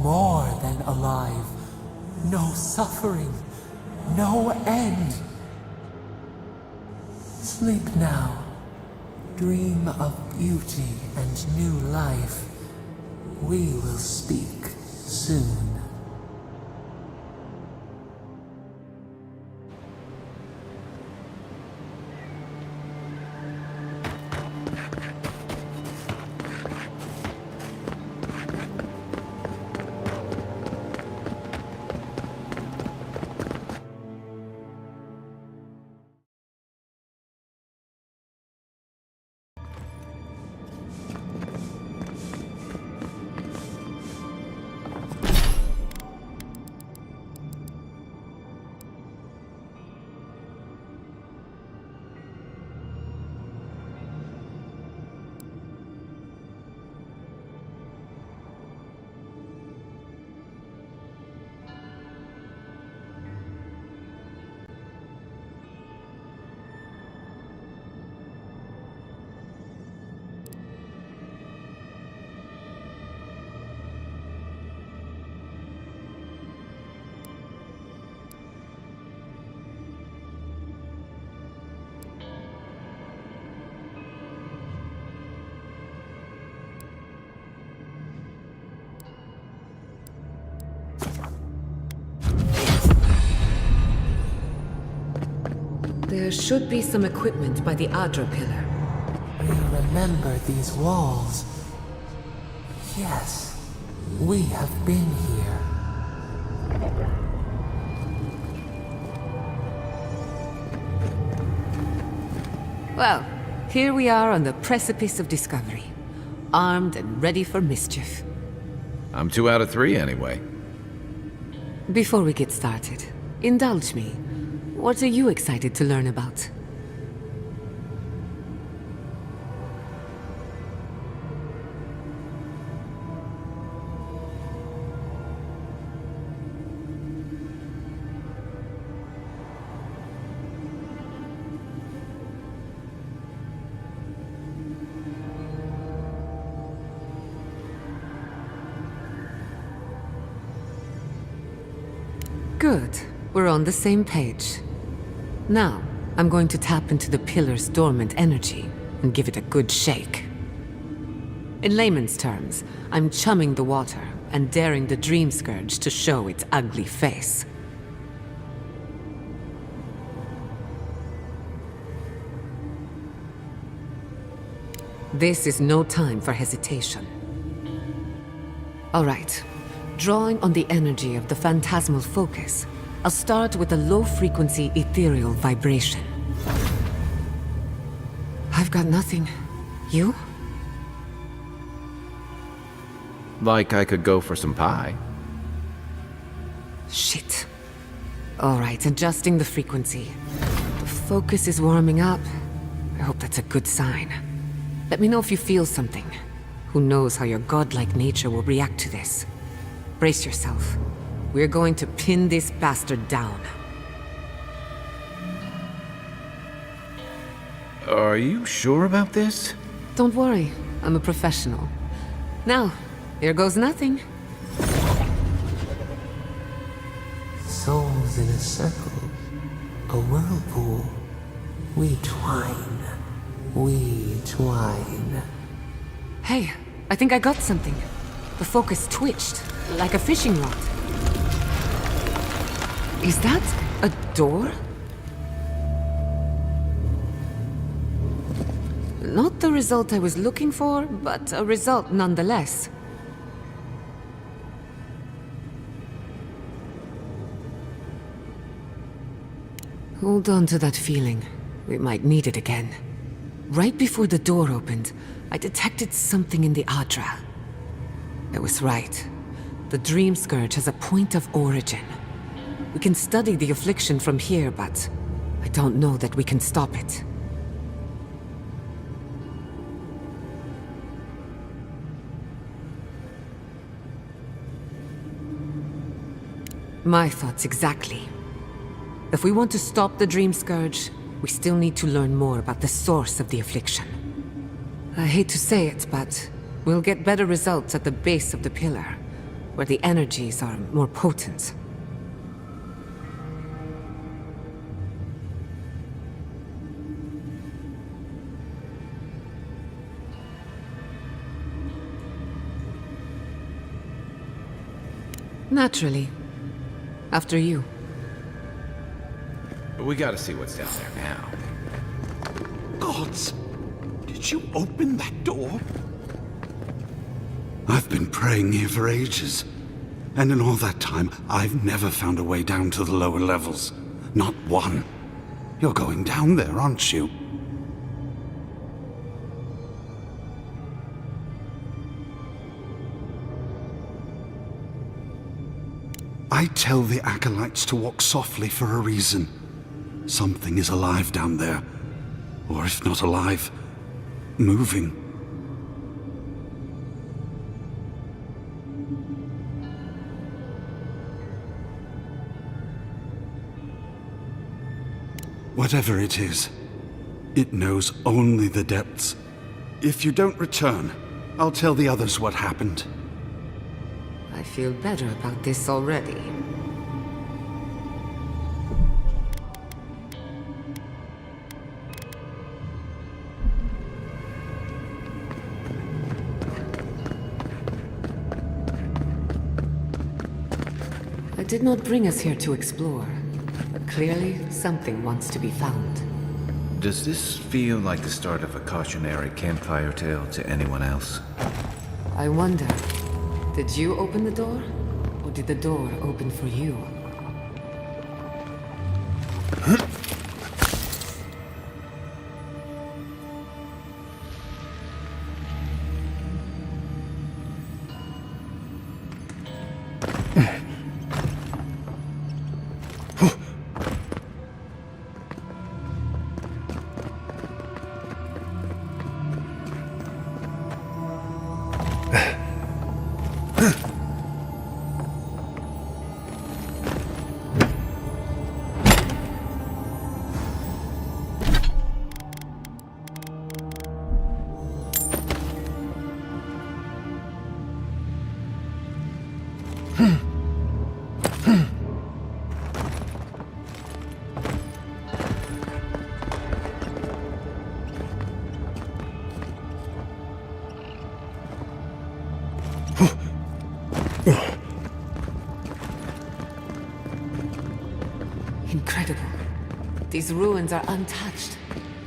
More than alive. No suffering, no end. Sleep now. Dream of beauty and new life. We will speak soon. There should be some equipment by the Adra pillar. We remember these walls. Yes, we have been here. Well, here we are on the precipice of discovery. Armed and ready for mischief. I'm 2 out of 3 anyway. Before we get started, indulge me. What are you excited to learn about? Good. We're on the same page. Now, I'm going to tap into the pillar's dormant energy and give it a good shake. In layman's terms, I'm chumming the water and daring the Dream Scourge to show its ugly face. This is no time for hesitation. All right. Drawing on the energy of the phantasmal focus, I'll start with a low-frequency ethereal vibration. I've got nothing. You? Like I could go for some pie. Shit. All right, adjusting the frequency. The focus is warming up. I hope that's a good sign. Let me know if you feel something. Who knows how your godlike nature will react to this. Brace yourself. We're going to pin this bastard down. Are you sure about this? Don't worry, I'm a professional. Now, here goes nothing. Souls in a circle, a whirlpool. We twine. We twine. Hey, I think I got something. The focus twitched, like a fishing rod. Is that a door? Not the result I was looking for, but a result nonetheless. Hold on to that feeling. We might need it again. Right before the door opened, I detected something in the Adra. I was right. The Dream Scourge has a point of origin. We can study the affliction from here, but I don't know that we can stop it. My thoughts exactly. If we want to stop the Dream Scourge, we still need to learn more about the source of the affliction. I hate to say it, but we'll get better results at the base of the pillar, where the energies are more potent. Naturally. After you. We gotta see what's down there now. Gods! Did you open that door? I've been praying here for ages. And in all that time, I've never found a way down to the lower levels. Not one. You're going down there, aren't you? I tell the acolytes to walk softly for a reason. Something is alive down there. Or if not alive, moving. Whatever it is, it knows only the depths. If you don't return, I'll tell the others what happened. I feel better about this already. I did not bring us here to explore, but clearly something wants to be found. Does this feel like the start of a cautionary campfire tale to anyone else? I wonder, did you open the door? Or did the door open for you? Incredible. These ruins are untouched.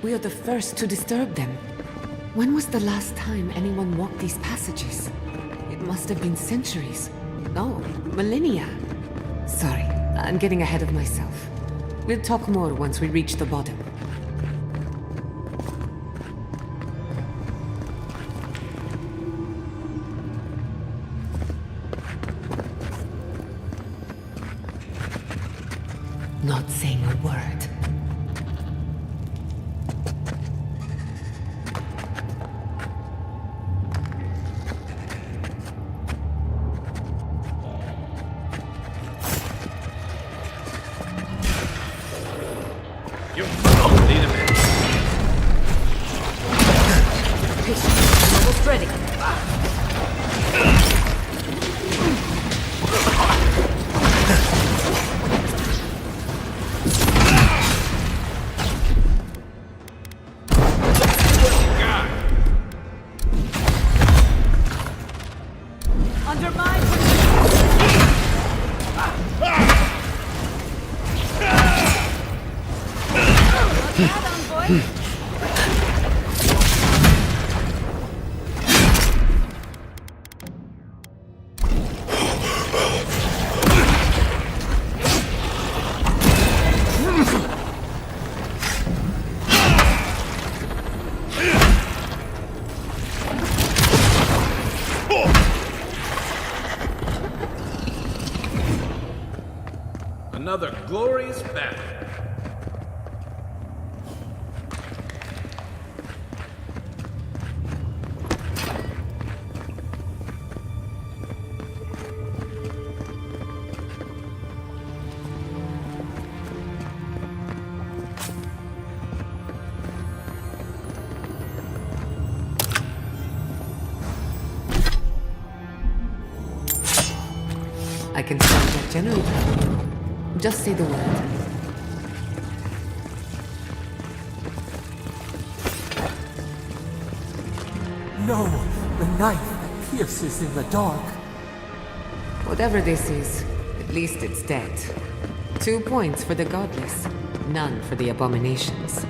We are the first to disturb them. When was the last time anyone walked these passages? It must have been centuries. No, millennia. Sorry, I'm getting ahead of myself. We'll talk more once we reach the bottom. Not saying a word. Almost ready. Under my Another glorious battle. I can start that generator. Just say the word. No! The knife that pierces in the dark! Whatever this is, at least it's dead. 2 points for the godless, none for the abominations.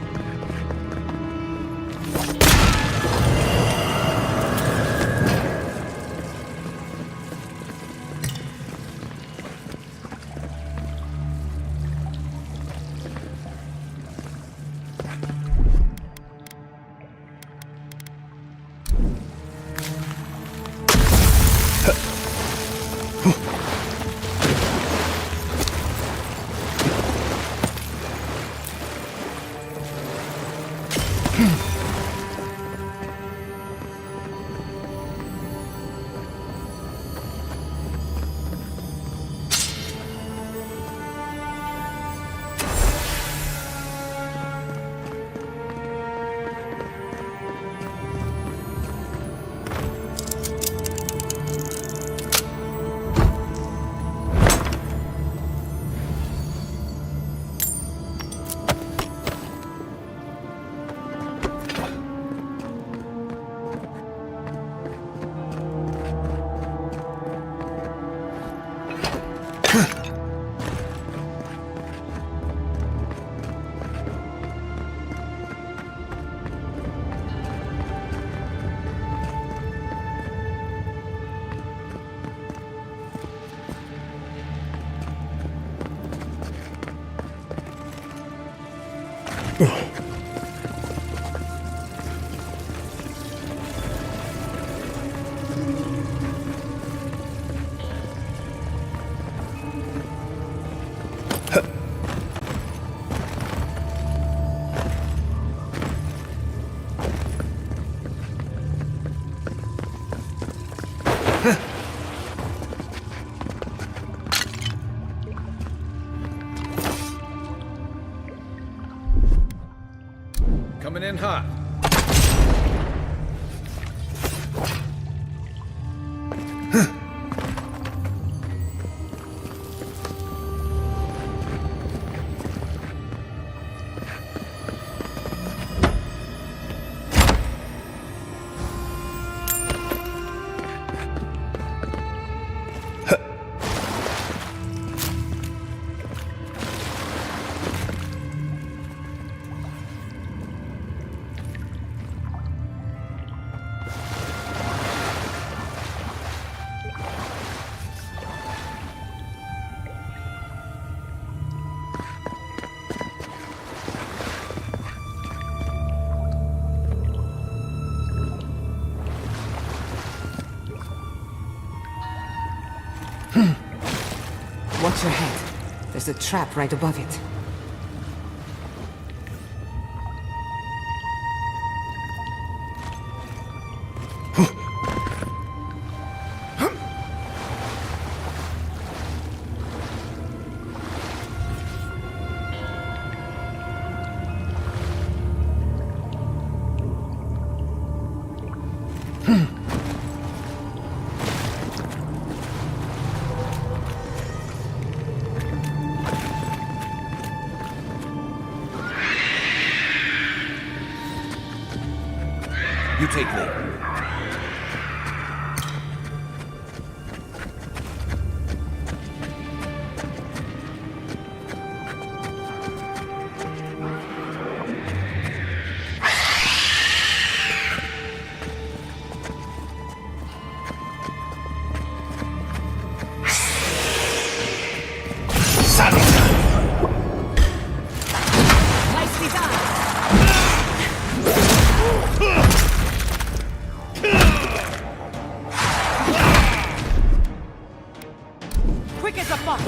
Coming in hot. Watch your head. There's a trap right above it. You take lead. Nicely done! Quick as a fox!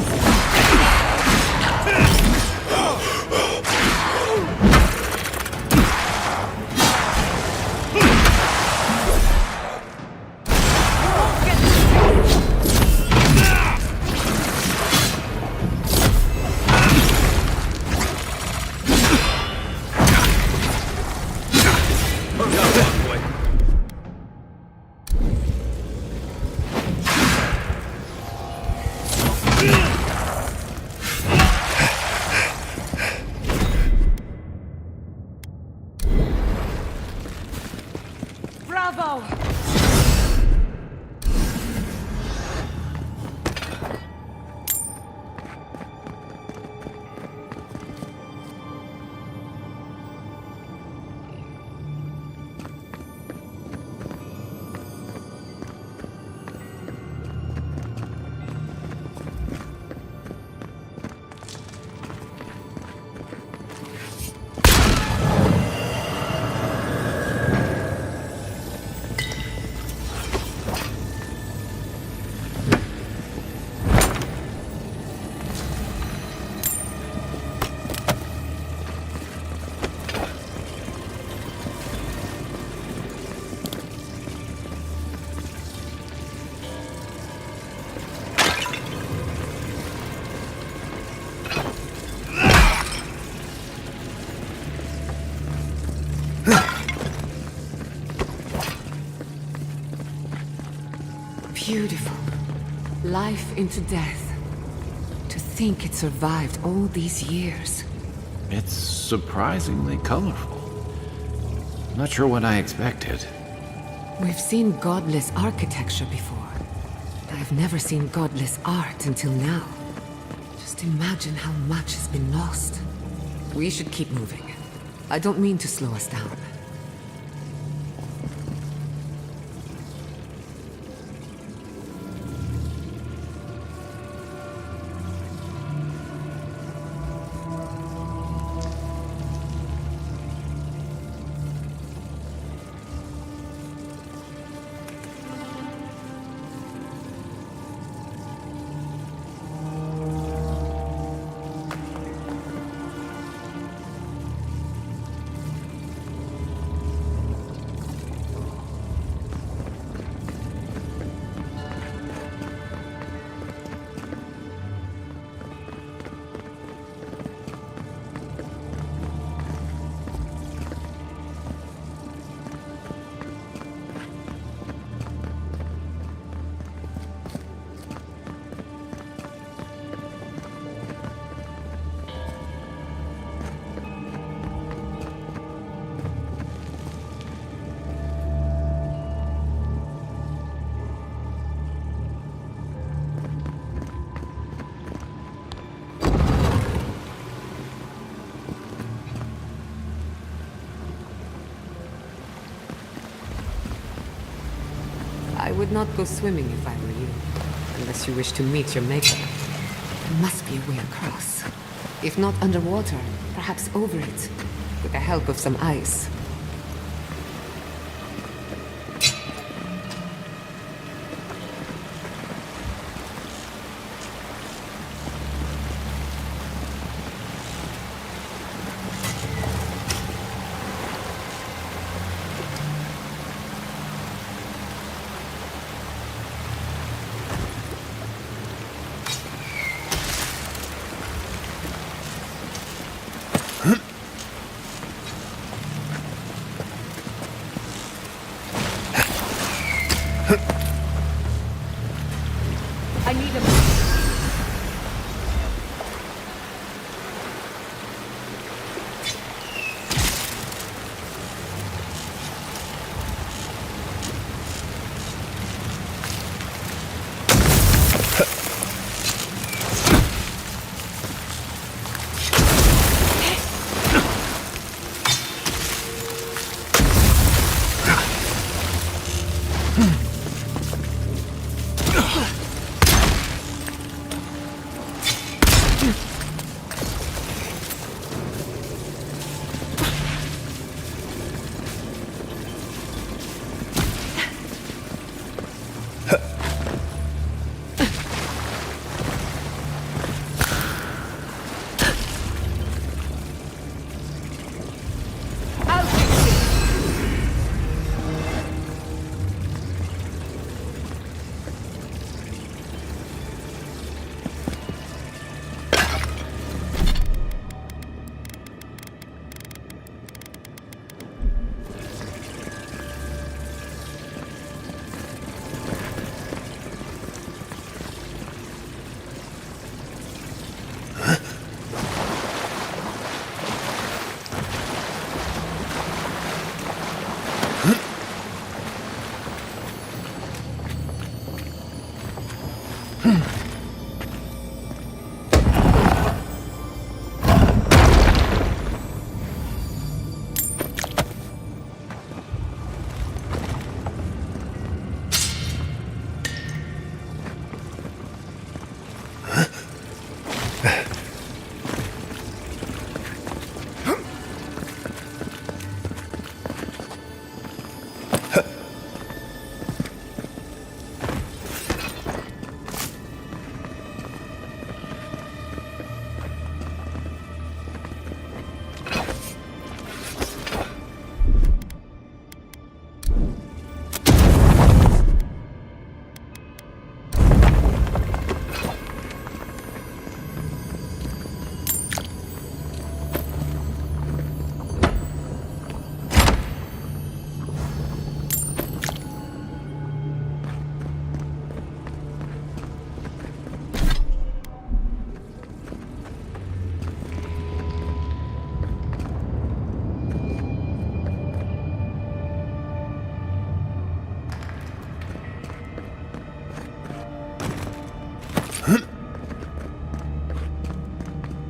Bravo! Beautiful. Life into death. To think it survived all these years. It's surprisingly colorful. Not sure what I expected. We've seen godless architecture before. But I've never seen godless art until now. Just imagine how much has been lost. We should keep moving. I don't mean to slow us down. I would not go swimming if I were you, unless you wish to meet your maker. There must be a way across. If not underwater, perhaps over it, with the help of some ice. I need a...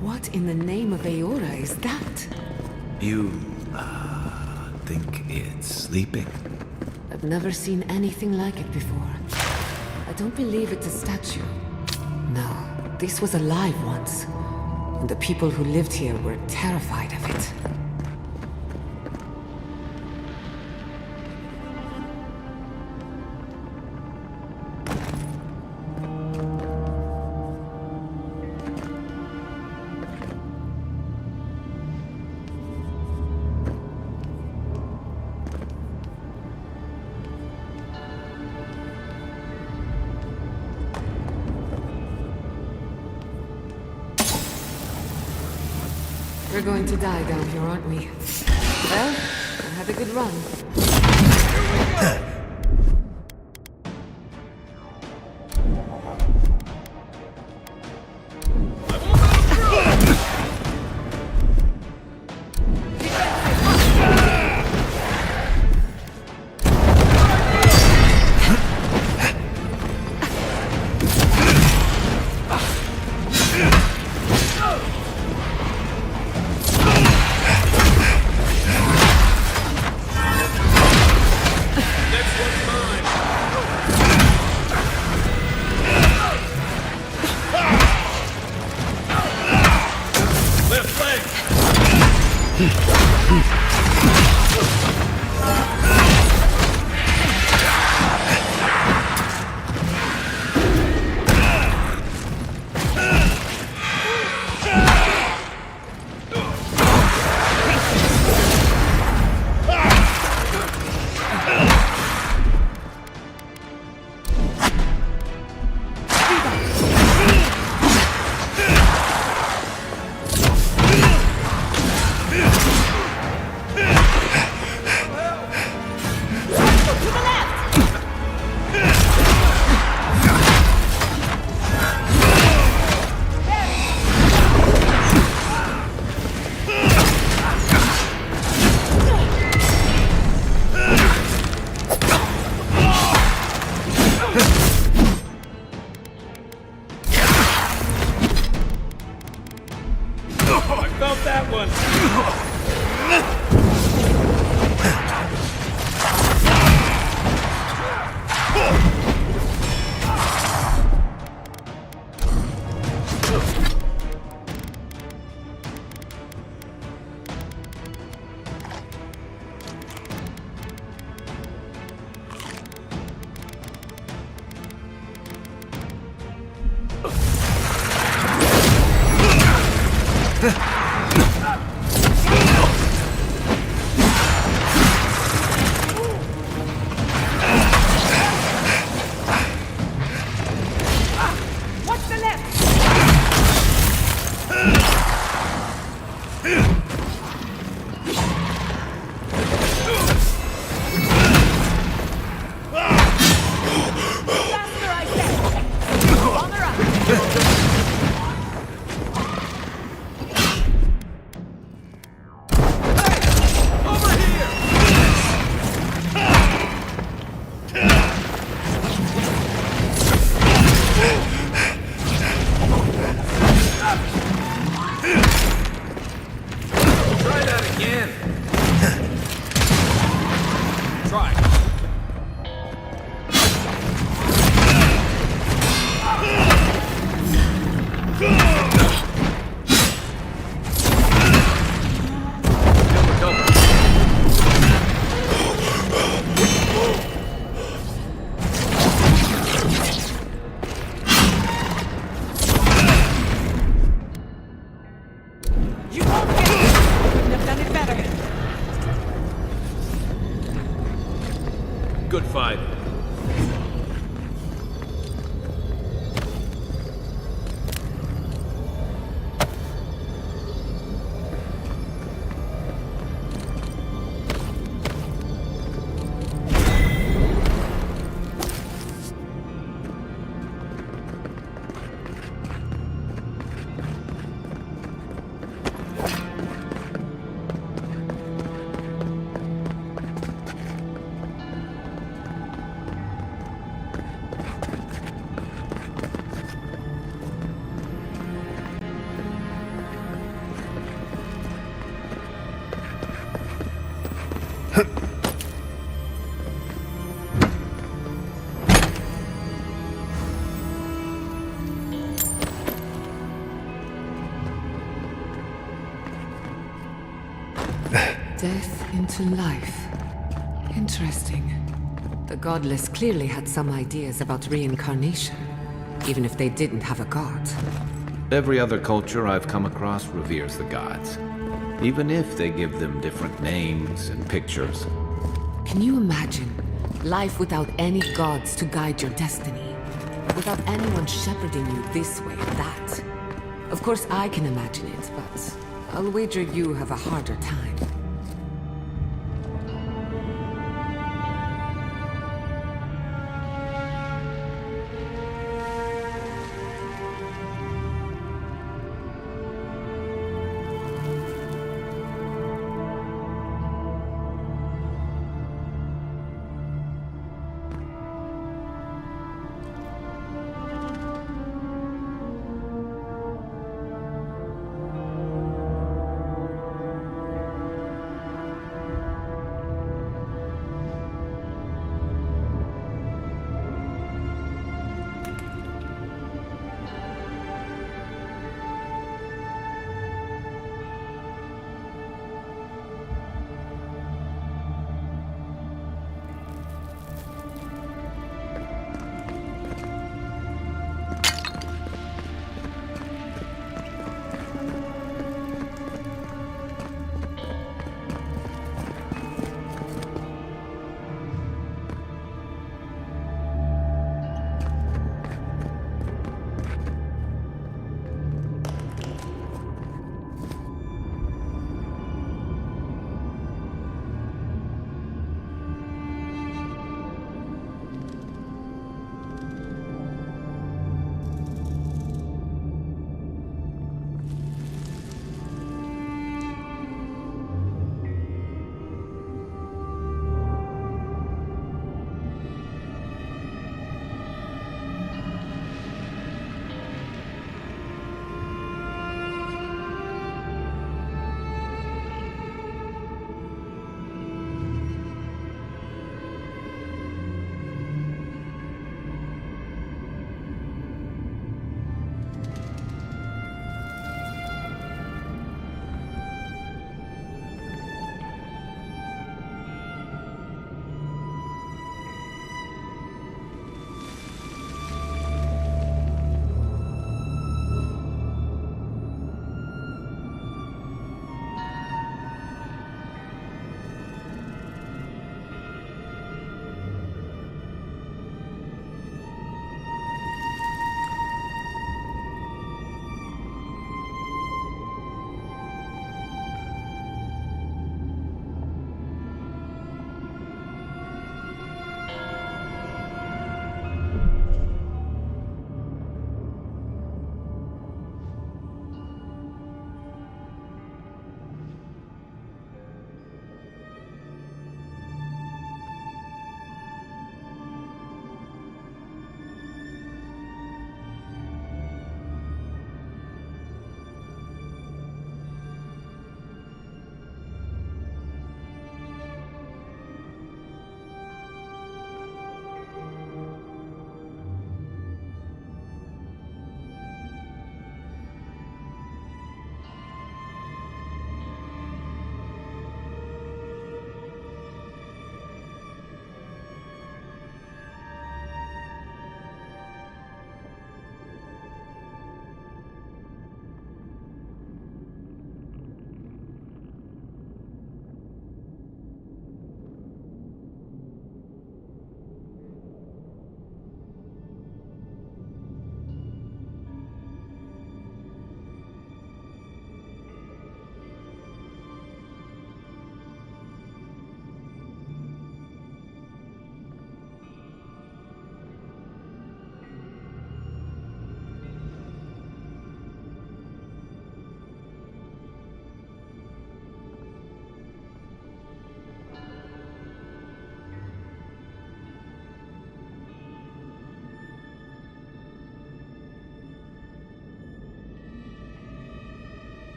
What in the name of Aora is that? You, think it's sleeping? I've never seen anything like it before. I don't believe it's a statue. No, this was alive once. And the people who lived here were terrified of it. We're going to die down here, aren't we? Well, I had a good run. Good fight. Death into life. Interesting. The Godless clearly had some ideas about reincarnation, even if they didn't have a god. Every other culture I've come across reveres the gods, even if they give them different names and pictures. Can you imagine life without any gods to guide your destiny? Without anyone shepherding you this way or that? Of course I can imagine it, but I'll wager you have a harder time.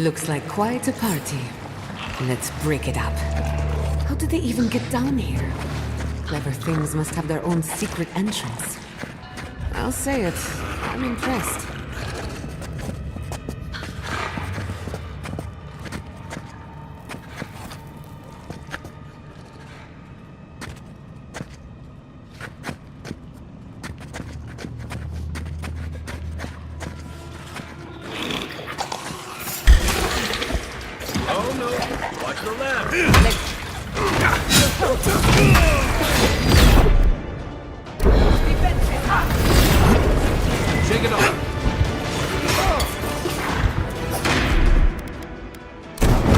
Looks like quite a party. Let's break it up. How did they even get down here? Clever things must have their own secret entrance. I'll say it, I'm impressed. Oh no! Watch the left! Shake it off!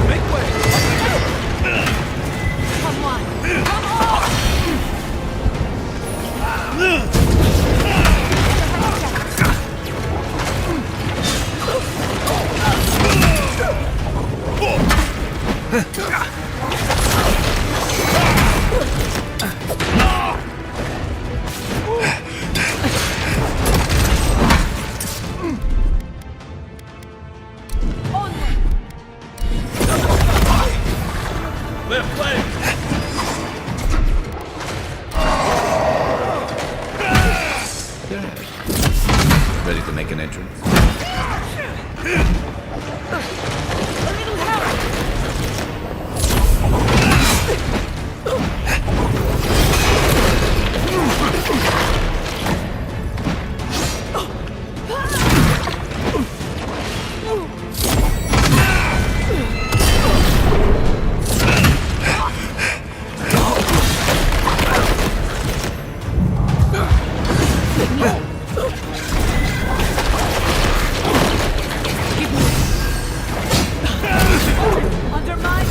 Make way! Come on! Come on! Left leg! Ready to make an entrance? Under my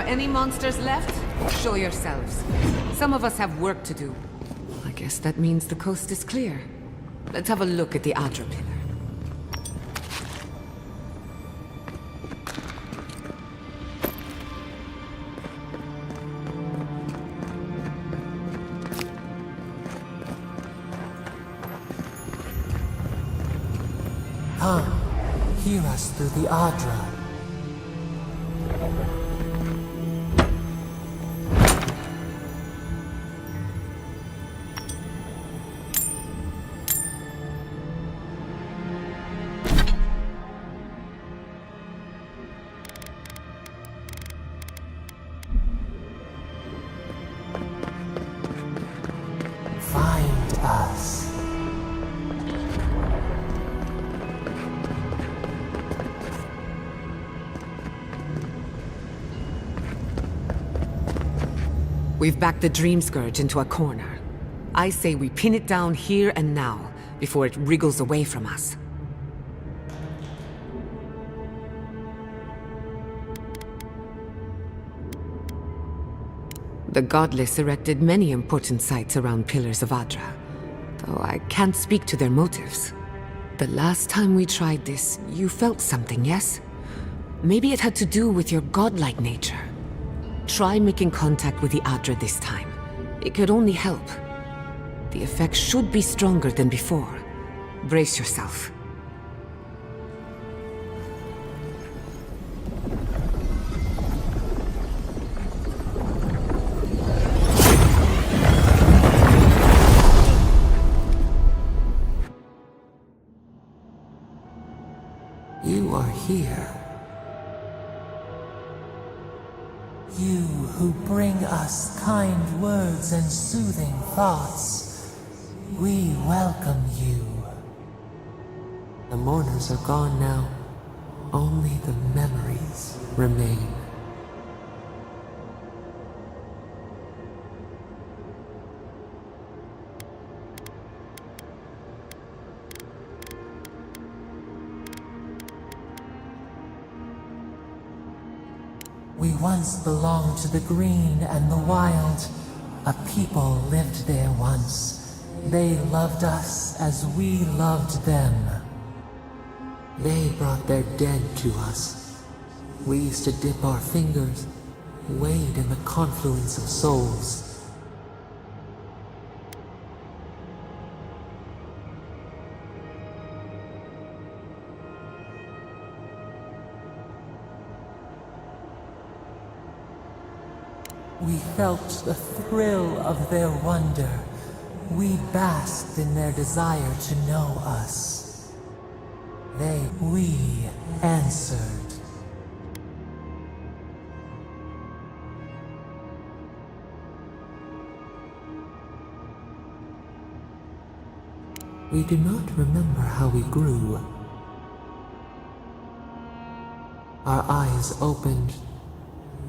Any monsters left? Show yourselves. Some of us have work to do. I guess that means the coast is clear. Let's have a look at the Adra pillar. Come, hear us through the Adra. Find us. We've backed the Dream Scourge into a corner. I say we pin it down here and now, before it wriggles away from us. The Godless erected many important sites around Pillars of Adra, though I can't speak to their motives. The last time we tried this, you felt something, yes? Maybe it had to do with your godlike nature. Try making contact with the Adra this time. It could only help. The effect should be stronger than before. Brace yourself. You are here. You who bring us kind words and soothing thoughts. We welcome you. The mourners are gone now. Only the memories remain. We once belonged to the green and the wild. A people lived there once. They loved us as we loved them. They brought their dead to us. We used to dip our fingers, wade in the confluence of souls. We felt the thrill of their wonder. We basked in their desire to know us. We answered. We do not remember how we grew. Our eyes opened.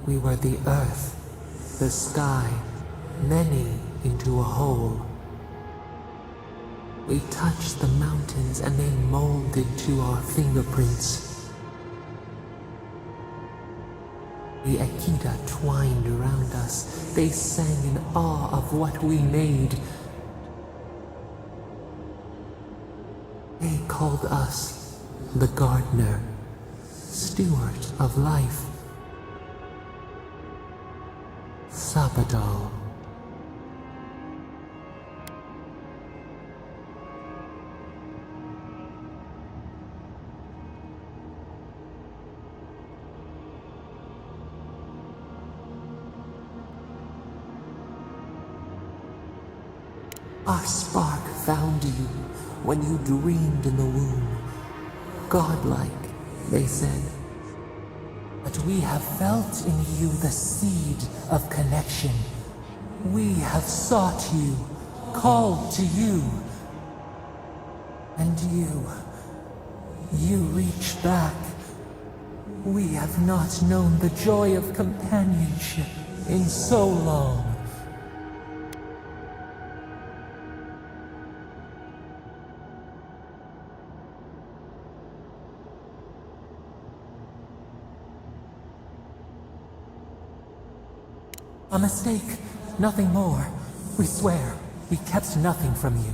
We were the earth, the sky, many into a whole. We touched the mountains and they molded to our fingerprints. The Akita twined around us. They sang in awe of what we made. They called us the gardener, steward of life. Sapadal. Our spark found you when you dreamed in the womb. Godlike, they said. But we have felt in you the seed of connection. We have sought you, called to you. And you reach back. We have not known the joy of companionship in so long. A mistake, nothing more. We swear, we kept nothing from you.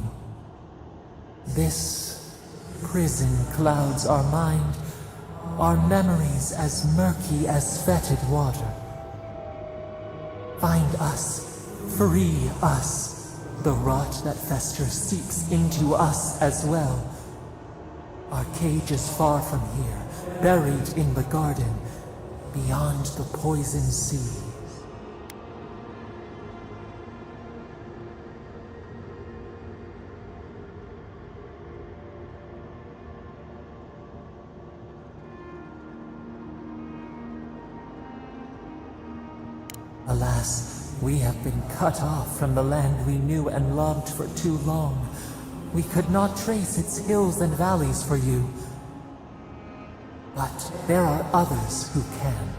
This prison clouds our mind, our memories as murky as fetid water. Find us, free us. The rot that festers seeps into us as well. Our cage is far from here, buried in the garden, beyond the poison sea. Alas, we have been cut off from the land we knew and loved for too long. We could not trace its hills and valleys for you. But there are others who can.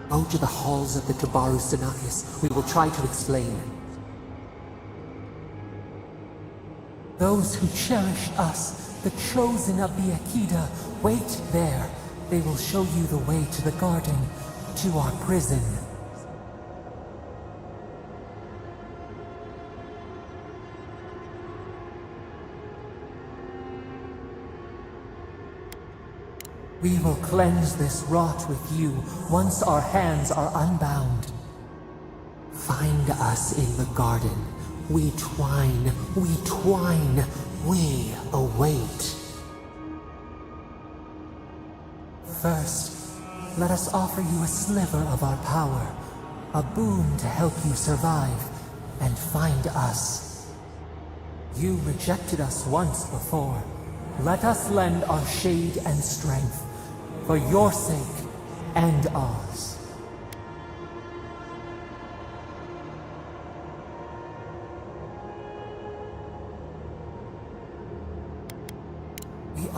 Go to the halls of the Tabaru Sinakis. We will try to explain. Those who cherish us, the chosen of the Akita, wait there. They will show you the way to the garden, to our prison. We will cleanse this rot with you once our hands are unbound. Find us in the garden. We twine, we await. First, let us offer you a sliver of our power, a boon to help you survive and find us. You rejected us once before. Let us lend our shade and strength, for your sake and ours.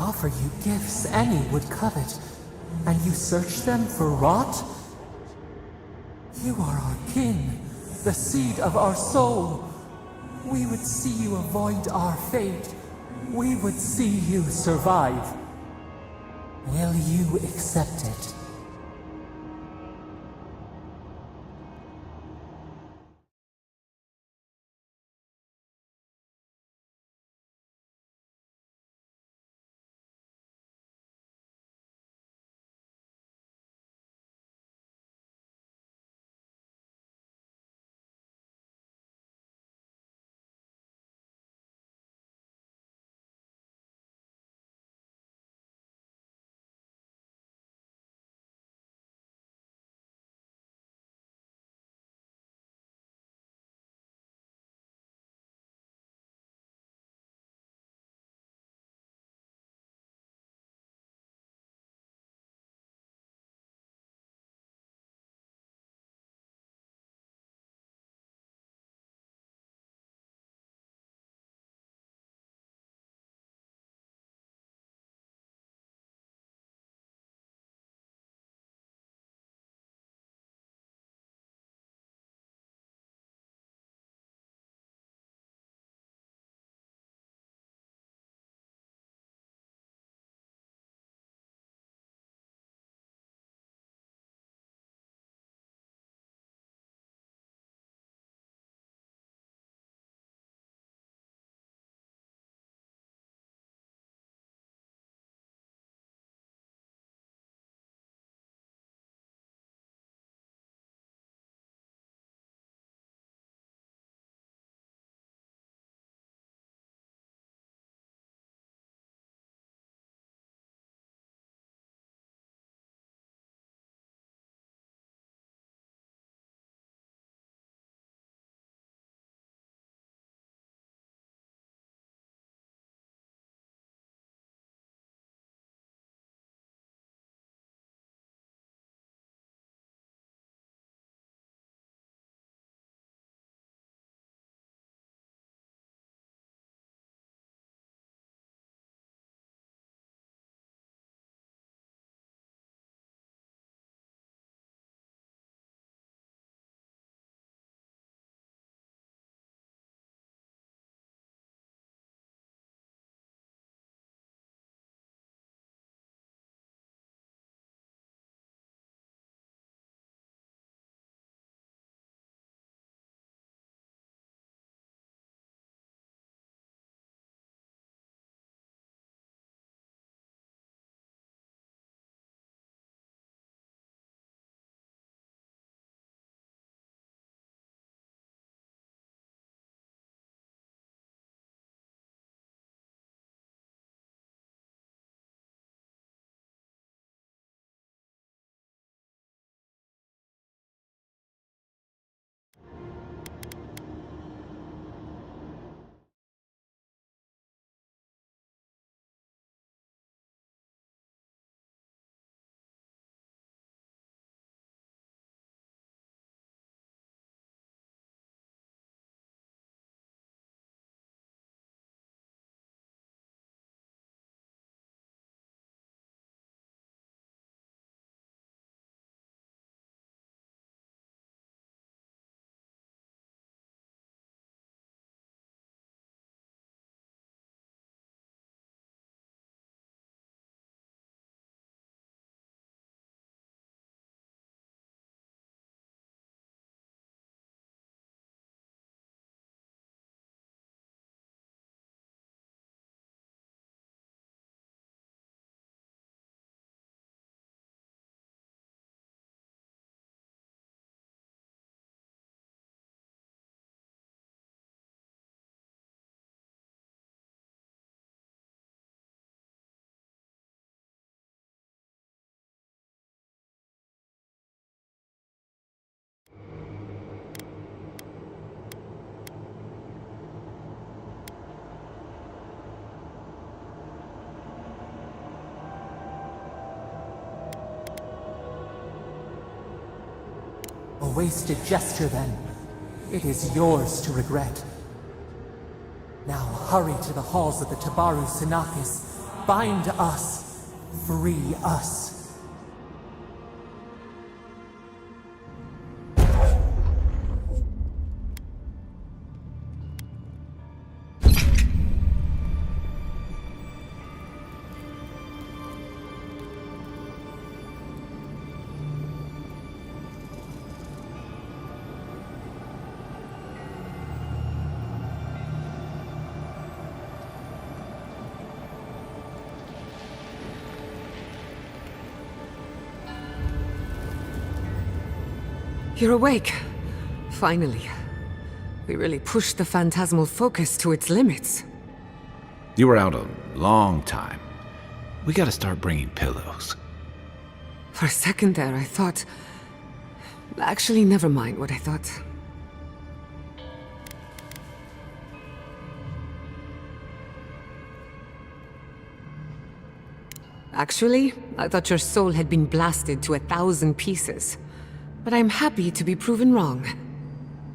offer you gifts any would covet, and you search them for rot? You are our kin, the seed of our soul. We would see you avoid our fate. We would see you survive. Will you accept it? A wasted gesture, then. It is yours to regret. Now hurry to the halls of the Tabaru Sinakis bind us, free us. You're awake. Finally. We really pushed the phantasmal focus to its limits. You were out a long time. We gotta start bringing pillows. For a second there, I thought... Actually, never mind what I thought. Actually, I thought your soul had been blasted to 1,000 pieces. But I'm happy to be proven wrong.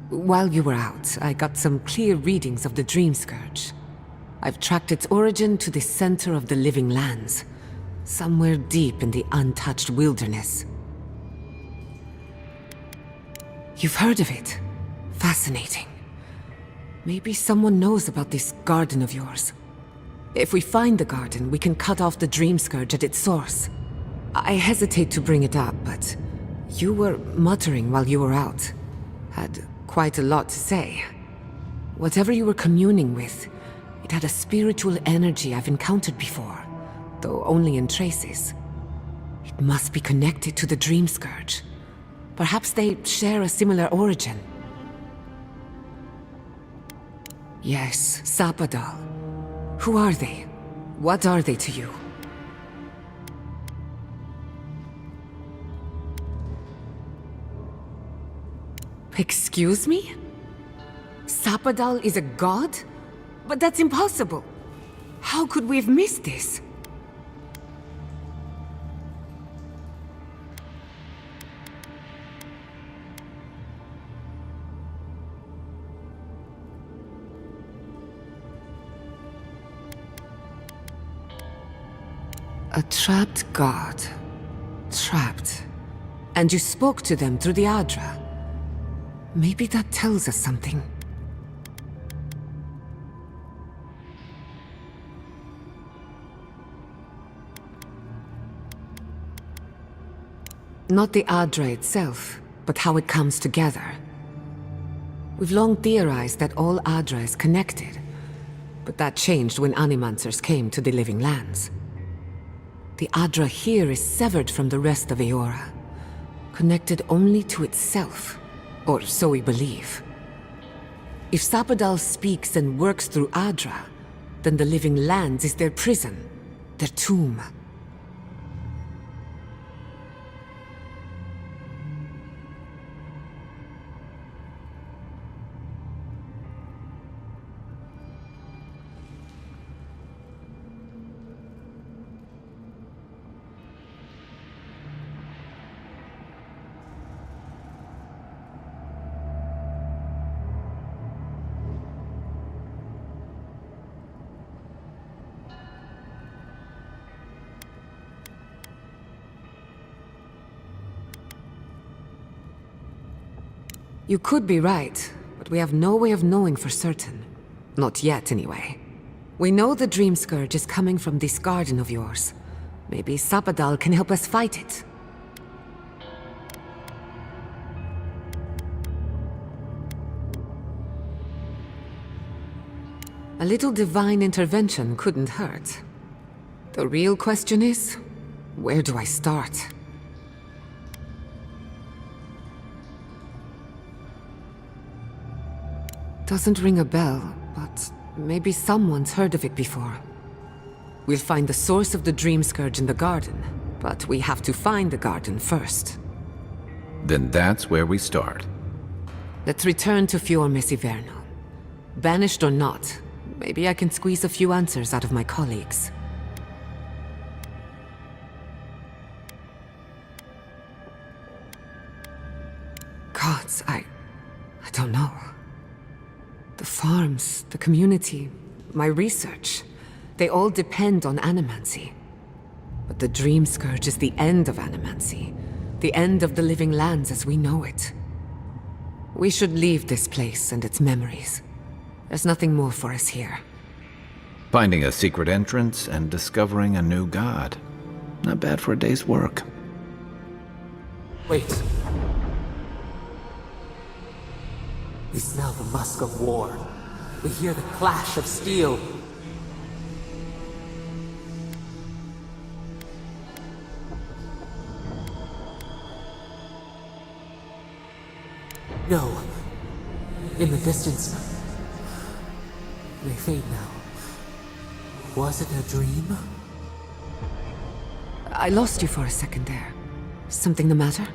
While you were out, I got some clear readings of the Dream Scourge. I've tracked its origin to the center of the living lands, somewhere deep in the untouched wilderness. You've heard of it. Fascinating. Maybe someone knows about this garden of yours. If we find the garden, we can cut off the Dream Scourge at its source. I hesitate to bring it up, but you were muttering while you were out. Had quite a lot to say. Whatever you were communing with, it had a spiritual energy I've encountered before, though only in traces. It must be connected to the Dream Scourge. Perhaps they share a similar origin. Yes, Sapadal. Who are they? What are they to you? Excuse me? Sapadal is a god? But that's impossible. How could we have missed this? A trapped god. Trapped. And you spoke to them through the Adra. Maybe that tells us something. Not the Adra itself, but how it comes together. We've long theorized that all Adra is connected, but that changed when Animancers came to the Living Lands. The Adra here is severed from the rest of Eora, connected only to itself, or so we believe. If Sapadal speaks and works through Adra, then the Living Lands is their prison, their tomb. You could be right, but we have no way of knowing for certain. Not yet, anyway. We know the Dream Scourge is coming from this garden of yours. Maybe Sapadal can help us fight it. A little divine intervention couldn't hurt. The real question is, where do I start? Doesn't ring a bell, but maybe someone's heard of it before. We'll find the source of the Dream Scourge in the garden, but we have to find the garden first. Then that's where we start. Let's return to Fior Mesiverno. Banished or not, maybe I can squeeze a few answers out of my colleagues. Gods, I don't know. The farms, the community, my research. They all depend on animancy. But the Dream Scourge is the end of animancy. The end of the living lands as we know it. We should leave this place and its memories. There's nothing more for us here. Finding a secret entrance and discovering a new god. Not bad for a day's work. Wait. We smell the musk of war. We hear the clash of steel. No. In the distance. They fade now. Was it a dream? I lost you for a second there. Something the matter?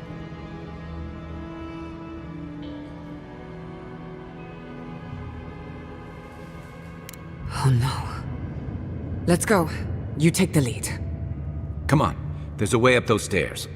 Oh no. Let's go. You take the lead. Come on. There's a way up those stairs.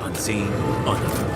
Unseen, unknown.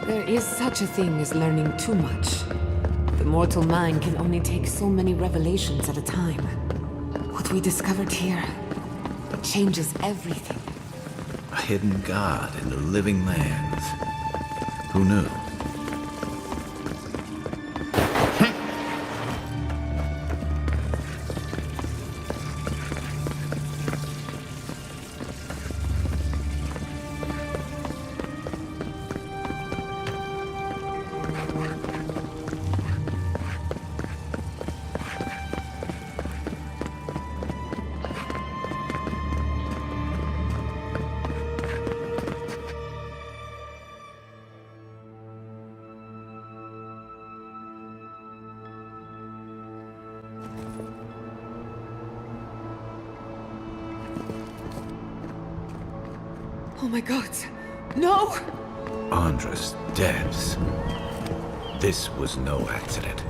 There is such a thing as learning too much. The mortal mind can only take so many revelations at a time. What we discovered here, it changes everything. A hidden god in the living lands. Who knew? Oh my god. No! Andras dead. This was no accident.